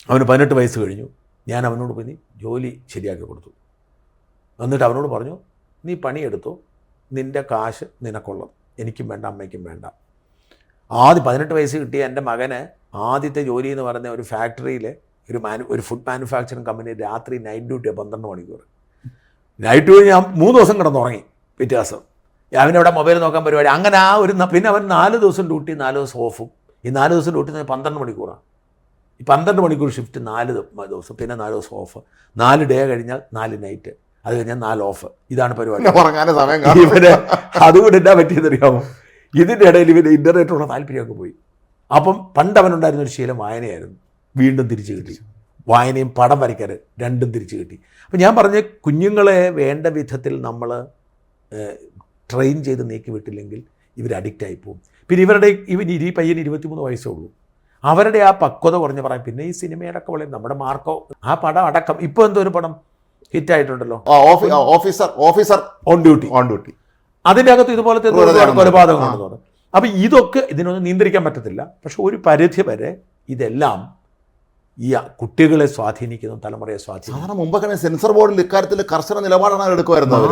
അവന് 18 വയസ്സ് കഴിഞ്ഞു. ഞാൻ അവനോട് പോയി ജോലി ശരിയാക്കി കൊടുത്തു. എന്നിട്ട് അവനോട് പറഞ്ഞു, നീ പണിയെടുത്തോ, നിൻ്റെ കാശ് നിനക്കുള്ളത്, എനിക്കും വേണ്ട അമ്മയ്ക്കും വേണ്ട. ആദ്യം 18 വയസ്സ് കിട്ടിയ എൻ്റെ മകന് ആദ്യത്തെ ജോലി എന്ന് പറയുന്ന ഒരു ഫാക്ടറിയിൽ ഒരു ഫുഡ് മാനുഫാക്ചറിങ് കമ്പനി രാത്രി നൈറ്റ് ഡ്യൂട്ടിയാണ് 12 മണിക്കൂർ. നൈറ്റ് ഡ്യൂട്ടി ഞാൻ 3 ദിവസം കിടന്നുറങ്ങി. പിറ്റേ ദിവസം അവനവിടെ മൊബൈൽ നോക്കാൻ പരിപാടി. അങ്ങനെ പിന്നെ അവൻ 4 ദിവസം ഡ്യൂട്ടി, 4 ദിവസം ഓഫും. ഈ 4 ദിവസം ഡ്യൂട്ടി 12 മണിക്കൂറാണ്. ഈ 12 മണിക്കൂർ ഷിഫ്റ്റ് 4 ദിവസം, പിന്നെ 4 ദിവസം ഓഫ്. 4 ഡേ കഴിഞ്ഞാൽ 4 നൈറ്റ്, അത് കഴിഞ്ഞാൽ 4 ഓഫ്. ഇതാണ് പരിപാടി. ഇവന് അതുകൊണ്ട് എന്നാ പറ്റിയെന്നറിയാമോ, ഇതിൻ്റെ ഇടയിൽ ഇവൻ്റെ ഇൻ്റർനെറ്റുള്ള താല്പര്യമൊക്കെ പോയി. അപ്പം പണ്ട് അവനുണ്ടായിരുന്നൊരു ശീലം വായനയായിരുന്നു. വീണ്ടും തിരിച്ചു കിട്ടി. വായനയും പടം വരയ്ക്കാറ് രണ്ടും തിരിച്ചു കിട്ടി. അപ്പം ഞാൻ പറഞ്ഞ കുഞ്ഞുങ്ങളെ വേണ്ട വിധത്തിൽ നമ്മൾ ട്രെയിൻ ചെയ്ത് നീക്കി വിട്ടില്ലെങ്കിൽ ഇവർ അഡിക്റ്റായി പോകും. പിന്നെ ഈ പയ്യന് 23 വയസ്സേ ഉള്ളൂ. അവരുടെ ആ പക്വത കുറഞ്ഞ് പറയാം. പിന്നെ ഈ സിനിമയടക്കം വളരെ നമ്മുടെ മാർക്കോ ആ പടം അടക്കം ഇപ്പോൾ എന്തോ ഒരു പടം ഹിറ്റായിട്ടുണ്ടല്ലോ, ഓഫീസർ ഓൺ ഡ്യൂട്ടി. അതിൻ്റെ അകത്ത് ഇതുപോലത്തെ കൊലപാതകമാണെന്ന്. അപ്പം ഇതൊക്കെ ഇതിനൊന്നും നിയന്ത്രിക്കാൻ പറ്റത്തില്ല. പക്ഷെ ഒരു പരിധി വരെ ഇതെല്ലാം ഈ കുട്ടികളെ സ്വാധീനിക്കുന്ന, തലമുറയെ സ്വാധീനിക്കുന്നു. മുമ്പൊക്കെ സെൻസർ ബോർഡിൽ ഇക്കാര്യത്തിൽ കർശന നിലപാടാണ് എടുക്കുമായിരുന്നത്.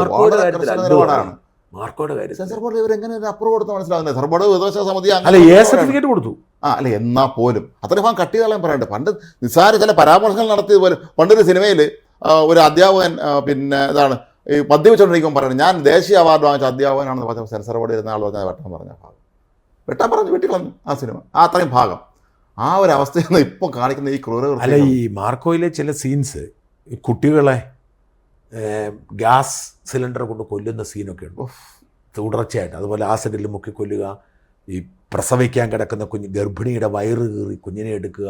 മാർക്കോയുടെ കാര്യം സെൻസർ ബോർഡ് ഇവരെങ്ങനെ അപ്രൂവ് കൊടുത്ത് മനസ്സിലാകുന്നത്? സെൻസർ ബോർഡ് വിദേശ സമിതി സർട്ടിഫിക്കറ്റ് കൊടുത്തു. അല്ല എന്നാൽ പോലും അത്രയും ഭാഗം കട്ട് ചെയ്താലും പറയണ്ടേ. പണ്ട് നിസ്സാര ചില പരാമർശങ്ങൾ നടത്തിയത് പോലും. പണ്ടൊരു സിനിമയിൽ ഒരു അധ്യാപകൻ പിന്നെ ഇതാണ് ഈ മദ്യപിച്ചുകൊണ്ടിരിക്കുമ്പോൾ പറയുന്നത്, ഞാൻ ദേശീയ അവാർഡ് വാങ്ങിച്ച അധ്യാപകനാണെന്ന് പറഞ്ഞ സെൻസർ ബോർഡ് ഇരുന്ന ആൾ പറഞ്ഞാൽ വെട്ടാൻ പറഞ്ഞു വീട്ടിൽ കളഞ്ഞു ആ സിനിമ. അത്രയും ഭാഗം ആ ഒരു അവസ്ഥയിൽ നിന്ന് ഇപ്പോൾ കാണിക്കുന്ന ഈ ക്രൂരത. അല്ല, ഈ മാർക്കോയിലെ ചില സീൻസ് കുട്ടികളെ ഗ്യാസ് സിലിണ്ടർ കൊണ്ട് കൊല്ലുന്ന സീനൊക്കെ ഉണ്ട് തുടർച്ചയായിട്ട്. അതുപോലെ ആസിഡിൽ മുക്കി കൊല്ലുക, ഈ പ്രസവിക്കാൻ കിടക്കുന്ന ഗർഭിണിയുടെ വയറ് കീറി കുഞ്ഞിനെ എടുക്കുക,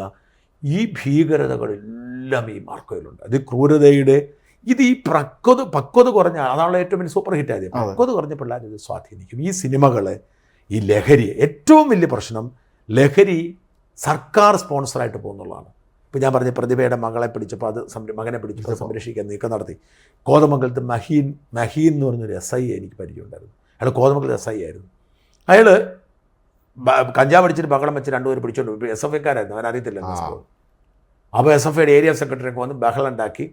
ഈ ഭീകരതകളെല്ലാം ഈ മാർക്കോയിലുണ്ട്. അത് ക്രൂരതയുടെ ഈ പക്വത കുറഞ്ഞ, അതാണ് ഏറ്റവും വലിയ സൂപ്പർ ഹിറ്റ് ആയത്. പക്വത കുറഞ്ഞ പിള്ളേർ ഇത് സ്വാധീനിക്കും. ഈ സിനിമകൾ, ഈ ലഹരി, ഏറ്റവും വലിയ പ്രശ്നം ലഹരി സർക്കാർ സ്പോൺസറായിട്ട് പോകുന്നുള്ളതാണ്. ഇപ്പോൾ ഞാൻ പറഞ്ഞ പ്രതിഭയുടെ മകളെ പിടിച്ചപ്പോൾ മകനെ പിടിച്ചപ്പോൾ സംരക്ഷിക്കാൻ നീക്കം നടത്തി. കോതമംഗലത്ത് മഹീൻ എന്ന് പറഞ്ഞൊരു SI എനിക്ക് പരിചയമുണ്ടായിരുന്നു. അയാൾ കോതമംഗലത്ത് SI ആയിരുന്നു. അയാൾ കഞ്ചാവ് അടിച്ചിട്ട് ബഹളം വെച്ച് 2 പേര് പിടിച്ചോണ്ട് SFIക്കാരായിരുന്നു, അവനറിയത്തില്ല. അപ്പോൾ SFIയുടെ ഏരിയ സെക്രട്ടറിയൊക്കെ വന്ന് ബഹളം ഉണ്ടാക്കി.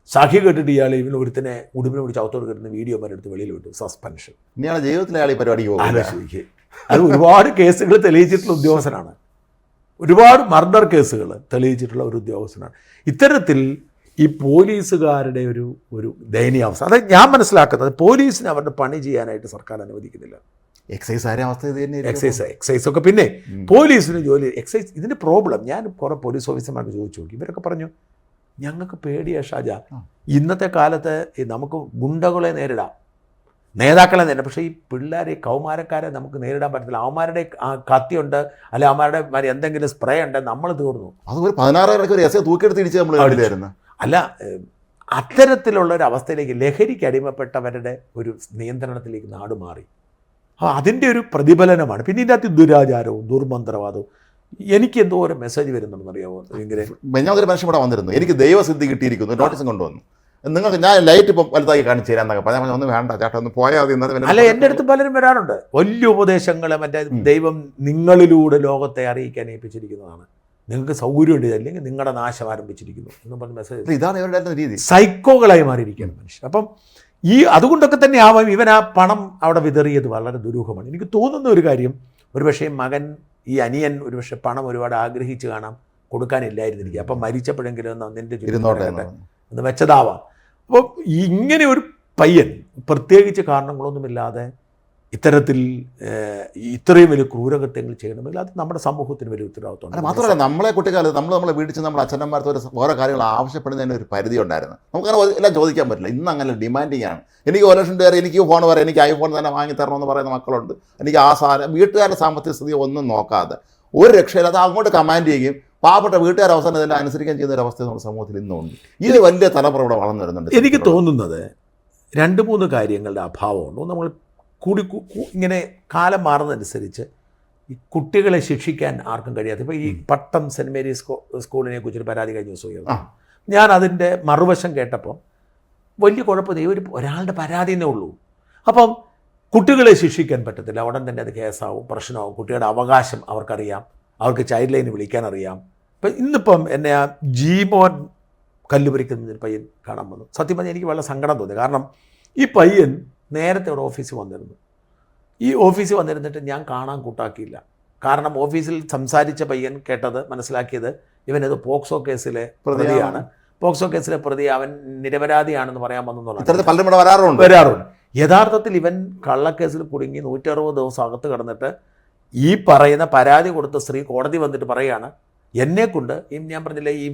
സാഖി കേട്ടിട്ട് ഇയാൾ ഒരുത്തിനെ ഉടുപ്പിനെ പിടിച്ച് അകത്തോട് കയറുന്ന വീഡിയോ എടുത്ത് വെളിയിൽ വിട്ടു. സസ്പെൻഷൻ. ഇനിയാണ് ജീവിതത്തിലെ ആൾ ഈ പരിപാടിക്ക് അത് ഒരുപാട് കേസുകൾ തെളിയിച്ചിട്ടുള്ള ഉദ്യോഗസ്ഥനാണ്. ഒരുപാട് മർഡർ കേസുകൾ തെളിയിച്ചിട്ടുള്ള ഒരു ഉദ്യോഗസ്ഥനാണ്. ഇത്തരത്തിൽ ഈ പോലീസുകാരുടെ ഒരു ദയനീയാവസ്ഥ, അതായത് ഞാൻ മനസ്സിലാക്കുന്നത് പോലീസിന് അവരുടെ പണി ചെയ്യാനായിട്ട് സർക്കാർ അനുവദിക്കുന്നില്ല. എക്സൈസ് ഒക്കെ പിന്നെ പോലീസിന് ജോലി എക്സൈസ്. ഇതിൻ്റെ പ്രോബ്ലം ഞാൻ കുറേ പോലീസ് ഓഫീസർമാർക്ക് ചോദിച്ചു നോക്കി. ഇവരൊക്കെ പറഞ്ഞു, ഞങ്ങൾക്ക് പേടിയാ ഷാജ, ഇന്നത്തെ കാലത്ത് നമുക്ക് ഗുണ്ടകളെ നേരിടാം, നേതാക്കളെ നേരിടാം, പക്ഷേ ഈ പിള്ളേരെ കൗമാരക്കാരെ നമുക്ക് നേരിടാൻ പറ്റത്തില്ല. അവന്മാരുടെ കത്തിയുണ്ട്, അല്ലെ അവന്മാരുടെ എന്തെങ്കിലും സ്പ്രേ ഉണ്ട്, നമ്മൾ തീർന്നു. അതുപോലെ 16 തൂക്കിയെടുത്ത് നമ്മൾ അല്ല, അത്തരത്തിലുള്ളൊരവസ്ഥയിലേക്ക് ലഹരിക്ക് അടിമപ്പെട്ടവരുടെ ഒരു നിയന്ത്രണത്തിലേക്ക് നാട് മാറി. അതിൻ്റെ ഒരു പ്രതിഫലനമാണ്. പിന്നെ ഇതിൻ്റെ അകത്ത് ദുരാചാരവും ദുർമന്ത്രവാദവും. എനിക്ക് എന്തോ ഒരു മെസ്സേജ് വരുന്നുണ്ടെന്നറിയാമോ? ഇങ്ങനെ ഒരു മനുഷ്യൻ ഇവിടെ വന്നിരുന്നു, എനിക്ക് ദൈവസിദ്ധി കിട്ടിയിരിക്കുന്നു, നോട്ടീസും കൊണ്ടുവന്നു. നിങ്ങൾക്ക് ഞാൻ ലൈറ്റ് ഇപ്പം വലുതാക്കി കാണിച്ചു തരാന്നൊക്കെ പറഞ്ഞാൽ ഒന്നും വേണ്ട ചേട്ടാ, ഒന്ന് പോയാൽ മതി. അല്ല, എൻ്റെ അടുത്ത് പലരും വരാറുണ്ട്. വലിയ ഉപദേശങ്ങൾ, മറ്റേ ദൈവം നിങ്ങളിലൂടെ ലോകത്തെ അറിയിക്കാൻ ഏൽപ്പിച്ചിരിക്കുന്നതാണ്, നിങ്ങൾക്ക് സൗകര്യമുണ്ട്, അല്ലെങ്കിൽ നിങ്ങളുടെ നാശം ആരംഭിച്ചിരിക്കുന്നു എന്ന് പറഞ്ഞ മെസ്സേജ്. ഇതാണ് ഇവരുടെ രീതി. സൈക്കോകളായി മാറിയിരിക്കുകയാണ് മനുഷ്യർ. അപ്പം അതുകൊണ്ടൊക്കെ തന്നെ ആവാം ഇവൻ ആ പണം അവിടെ വിതറിയത് വളരെ ദുരൂഹമാണ്. എനിക്ക് തോന്നുന്ന ഒരു കാര്യം, ഒരുപക്ഷെ മകൻ ഈ അനിയൻ ഒരുപക്ഷെ പണം ഒരുപാട് ആഗ്രഹിച്ച് കാണാം, കൊടുക്കാനില്ലായിരുന്നിരിക്കുക. അപ്പം മരിച്ചപ്പോഴെങ്കിലും നിൻ്റെ എന്ന് വെച്ചതാവാം. അപ്പോൾ ഇങ്ങനെ ഒരു പയ്യൻ പ്രത്യേകിച്ച് കാരണങ്ങളൊന്നുമില്ലാതെ ഇത്തരത്തിൽ ഇത്രയും വലിയ ക്രൂരകൃത്യങ്ങൾ ചെയ്യണമെങ്കിൽ അത് നമ്മുടെ സമൂഹത്തിന് വലിയ ഉത്തരവാദിത്വമാണ്. മാത്രമല്ല നമ്മളെ കുട്ടിക്കാലത്ത് നമ്മളെ വീട്ടിൽ ചെന്ന് നമ്മുടെ അച്ഛനന്മാർക്ക് ഓരോ കാര്യങ്ങൾ ആവശ്യപ്പെടുന്നതിന് ഒരു പരിധി ഉണ്ടായിരുന്നു. നമുക്കങ്ങനെ എല്ലാം ചോദിക്കാൻ പറ്റില്ല. ഇന്ന് അങ്ങനെ ഡിമാൻഡിങ് ആണ്. എനിക്ക് 1 ലക്ഷം രൂപ, എനിക്ക് ഫോൺ പറയാം, എനിക്ക് ഐഫോൺ തന്നെ വാങ്ങിത്തരണമെന്ന് പറയുന്ന മക്കളുണ്ട്. എനിക്ക് ആ സാധനം വീട്ടുകാരുടെ സാമ്പത്തിക സ്ഥിതി ഒന്നും നോക്കാതെ ഒരു രക്ഷയില്ല അത് അങ്ങോട്ട് കമാൻഡ് ചെയ്യുകയും പാവപ്പെട്ട വീട്ടുകാർ അവസാനം ഇതെല്ലാം അനുസരിക്കാൻ ചെയ്യുന്ന ഒരു അവസ്ഥ നമ്മുടെ സമൂഹത്തിൽ ഇന്നുണ്ട്. ഇത് വലിയ തലമുറ ഇവിടെ വളർന്നു വരുന്നുണ്ട്. എനിക്ക് തോന്നുന്നത് 2-3 കാര്യങ്ങളുടെ അഭാവമുണ്ട്. നമ്മൾ ഇങ്ങനെ കാലം മാറുന്നതനുസരിച്ച് ഈ കുട്ടികളെ ശിക്ഷിക്കാൻ ആർക്കും കഴിയാത്ത, ഇപ്പോൾ ഈ പട്ടം സെൻറ്റ് മേരീസ് സ്കൂളിനെ കുറിച്ചൊരു പരാതി കഴിഞ്ഞ ദിവസം ഉയർന്നു. ഞാൻ അതിൻ്റെ മറുവശം കേട്ടപ്പോൾ വലിയ കുഴപ്പമില്ല, ഒരാളുടെ പരാതി എന്നേ ഉള്ളൂ. അപ്പം കുട്ടികളെ ശിക്ഷിക്കാൻ പറ്റത്തില്ല, ഉടൻ തന്നെ അത് കേസാവും, പ്രശ്നമാവും. കുട്ടികളുടെ അവകാശം അവർക്കറിയാം, അവർക്ക് ചൈൽഡ് ലൈന് വിളിക്കാനറിയാം. ഇപ്പം ഇന്നിപ്പം എന്നെ ആ ജീമോൻ കല്ലുപറിക്കുന്നൊരു പയ്യൻ കാണാൻ വന്നു. സത്യം പറഞ്ഞാൽ എനിക്ക് വളരെ സങ്കടം തോന്നി. കാരണം ഈ പയ്യൻ നേരത്തെ ഒരു ഓഫീസിൽ വന്നിരുന്നു. ഈ ഓഫീസിൽ വന്നിരുന്നിട്ട് ഞാൻ കാണാൻ കൂട്ടാക്കിയില്ല. കാരണം ഓഫീസിൽ സംസാരിച്ച പയ്യൻ കേട്ടത് മനസ്സിലാക്കിയത് ഇവനത് പോക്സോ കേസിലെ പ്രതിയാണ്, പോക്സോ കേസിലെ പ്രതി, അവൻ നിരപരാധിയാണെന്ന് പറയാൻ വന്നെന്നുള്ളത് വരാറുണ്ട്. യഥാർത്ഥത്തിൽ ഇവൻ കള്ളക്കേസിൽ കുടുങ്ങി 160 ദിവസം അകത്ത് കിടന്നിട്ട് ഈ പറയുന്ന പരാതി കൊടുത്ത സ്ത്രീ കോടതി വന്നിട്ട് പറയുകയാണ്, എന്നെക്കൊണ്ട് ഞാൻ പറഞ്ഞില്ലേ, ഈ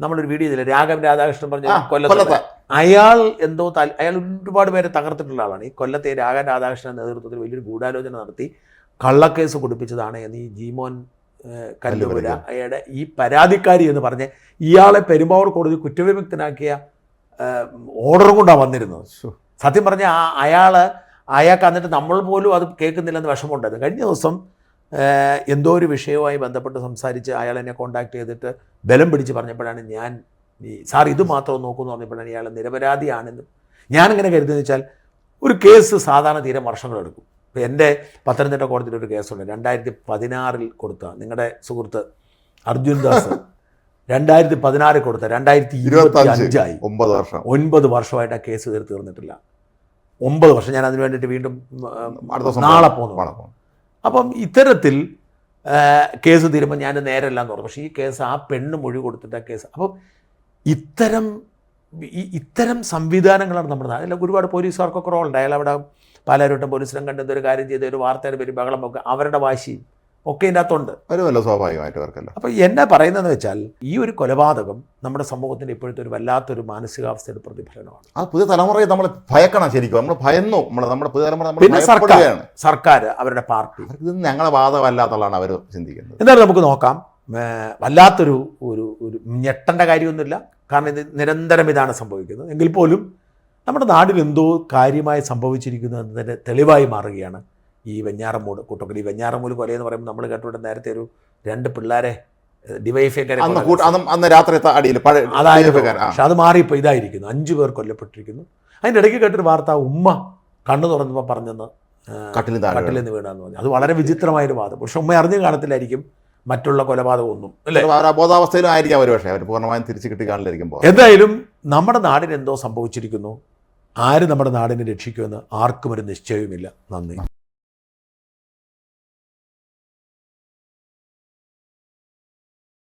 നമ്മളൊരു വീഡിയോ ചെയ്തില്ല, രാധാകൃഷ്ണൻ പറഞ്ഞ കൊല്ലത്തെ അയാൾ എന്തോ അയാൾ ഒരുപാട് പേരെ തകർത്തിട്ടുള്ള ആളാണ്. ഈ കൊല്ലത്തെ രാധാകൃഷ്ണൻ നേതൃത്വത്തിൽ വലിയൊരു ഗൂഢാലോചന നടത്തി കള്ളക്കേസ് കൊടുപ്പിച്ചതാണ് എന്ന് ഈ ജീമോൻ കല്ലുപുര അയാളുടെ ഈ പരാതിക്കാരി എന്ന് പറഞ്ഞ് ഇയാളെ പെരുമ്പാവൂർ കോടതി കുറ്റവിമുക്തനാക്കിയ ഓർഡറും കൊണ്ടാണ് വന്നിരുന്നത്. സത്യം പറഞ്ഞാൽ അയാൾക്ക് എന്നിട്ട് നമ്മൾ പോലും അത് കേൾക്കുന്നില്ലെന്ന് വിഷമമുണ്ടായിരുന്നു. കഴിഞ്ഞ ദിവസം എന്തോ ഒരു വിഷയവുമായി ബന്ധപ്പെട്ട് സംസാരിച്ച് അയാൾ എന്നെ കോൺടാക്ട് ചെയ്തിട്ട് ബലം പിടിച്ച് പറഞ്ഞപ്പോഴാണ് ഞാൻ സാർ ഇത് മാത്രം നോക്കുമെന്ന് പറഞ്ഞപ്പോഴാണ് ഇയാൾ നിരപരാധിയാണെന്ന് ഞാനിങ്ങനെ കരുതുന്നത് വെച്ചാൽ, ഒരു കേസ് സാധാരണ തീരെ വർഷങ്ങളെടുക്കും. ഇപ്പോൾ എൻ്റെ പത്തനംതിട്ട കോടതിയിൽ ഒരു കേസുണ്ട്, 2016 കൊടുത്ത നിങ്ങളുടെ സുഹൃത്ത് അർജുൻ ദാസ് 2016 കൊടുത്ത 2025 9 വർഷമായിട്ട് ആ കേസ് തീർന്നിട്ടില്ല. 9 വർഷം. ഞാൻ അതിന് വേണ്ടിയിട്ട് വീണ്ടും നാളെ പോകുന്നു. അപ്പം ഇത്തരത്തിൽ കേസ് തീരുമ്പോൾ ഞാൻ നേരെല്ലാം തുറന്നു. പക്ഷേ ഈ കേസ് ആ പെണ്ണ് മൊഴി കൊടുത്തിട്ട് ആ കേസ്. അപ്പം ഇത്തരം സംവിധാനങ്ങളാണ് നമ്മുടെ നാട്ടിൽ. ഒരുപാട് പോലീസുകാർക്കൊക്കെ റോളുണ്ട്. അയാൾ അവിടെ പാലാരിവട്ടം പോലീസിലും കണ്ടെന്ന ഒരു കാര്യം ചെയ്ത് ഒരു വാർത്തയുടെ പേര് ബഹളം വെക്കുക, അവരുടെ വാശിയും ഒക്കെ ഇതിൻ്റെ അകത്തുണ്ട്. വരുമല്ലോ സ്വാഭാവികമായിട്ട് അവർക്കല്ല. അപ്പോൾ എന്നെ പറയുന്നതെന്ന് വെച്ചാൽ, ഈ ഒരു കൊലപാതകം നമ്മുടെ സമൂഹത്തിൻ്റെ ഇപ്പോഴത്തെ ഒരു വല്ലാത്തൊരു മാനസികാവസ്ഥയുടെ പ്രതിഫലനമാണ്. ആ പുതിയ തലമുറയെ നമ്മൾ ഭയക്കണം. ശരിക്കും നമ്മൾ ഭയന്നു. നമ്മുടെ പുതിയ തലമുറ. പിന്നെ സർക്കാർ അവരുടെ പാർട്ടി ഇത് ഞങ്ങളെ ബാധകമല്ലാത്തുള്ളതാണ് അവർ ചിന്തിക്കുന്നത്. എന്തായാലും നമുക്ക് നോക്കാം. വല്ലാത്തൊരു ഒരു ഞെട്ടേണ്ട കാര്യമൊന്നുമില്ല. കാരണം ഇത് നിരന്തരം ഇതാണ് സംഭവിക്കുന്നത്. എങ്കിൽ പോലും നമ്മുടെ നാടിൽ എന്തോ കാര്യമായി സംഭവിച്ചിരിക്കുന്നു എന്നതിൻ്റെ തെളിവായി മാറുകയാണ് ഈ വെഞ്ഞാറമൂട് കൂട്ടക്കൽ. ഈ വെഞ്ഞാറമൂട് കൊലയെന്ന് പറയുമ്പോൾ നമ്മൾ കേട്ടിട്ട് നേരത്തെ ഒരു 2 പിള്ളേരെ ഡിവൈഎഫ്ഐക്കാരെ അതായത്, പക്ഷെ അത് മാറിയപ്പോൾ ഇതായിരിക്കുന്നു, 5 പേർ കൊല്ലപ്പെട്ടിരിക്കുന്നു. അതിൻ്റെ ഇടയ്ക്ക് കേട്ടൊരു വാർത്ത, ഉമ്മ കണ്ണു തുറന്നപ്പോൾ പറഞ്ഞെന്ന് കട്ടിലിൽ നിന്ന് വീണാന്ന് പറഞ്ഞു. അത് വളരെ വിചിത്രമായൊരു വാദം. പക്ഷെ ഉമ്മ അറിഞ്ഞു കാണത്തില്ലായിരിക്കും മറ്റുള്ള കൊലപാതകമൊന്നും, അല്ലേ? ബോധാവസ്ഥയിലായിരിക്കും അവർ. പക്ഷേ അവർ പൂർണ്ണമായും തിരിച്ചു കിട്ടി കാണില്ലായിരിക്കും. എന്തായാലും നമ്മുടെ നാടിന് എന്തോ സംഭവിച്ചിരിക്കുന്നു. ആര് നമ്മുടെ നാടിനെ രക്ഷിക്കുമെന്ന് ആർക്കും ഒരു നിശ്ചയവുമില്ല. നന്ദി.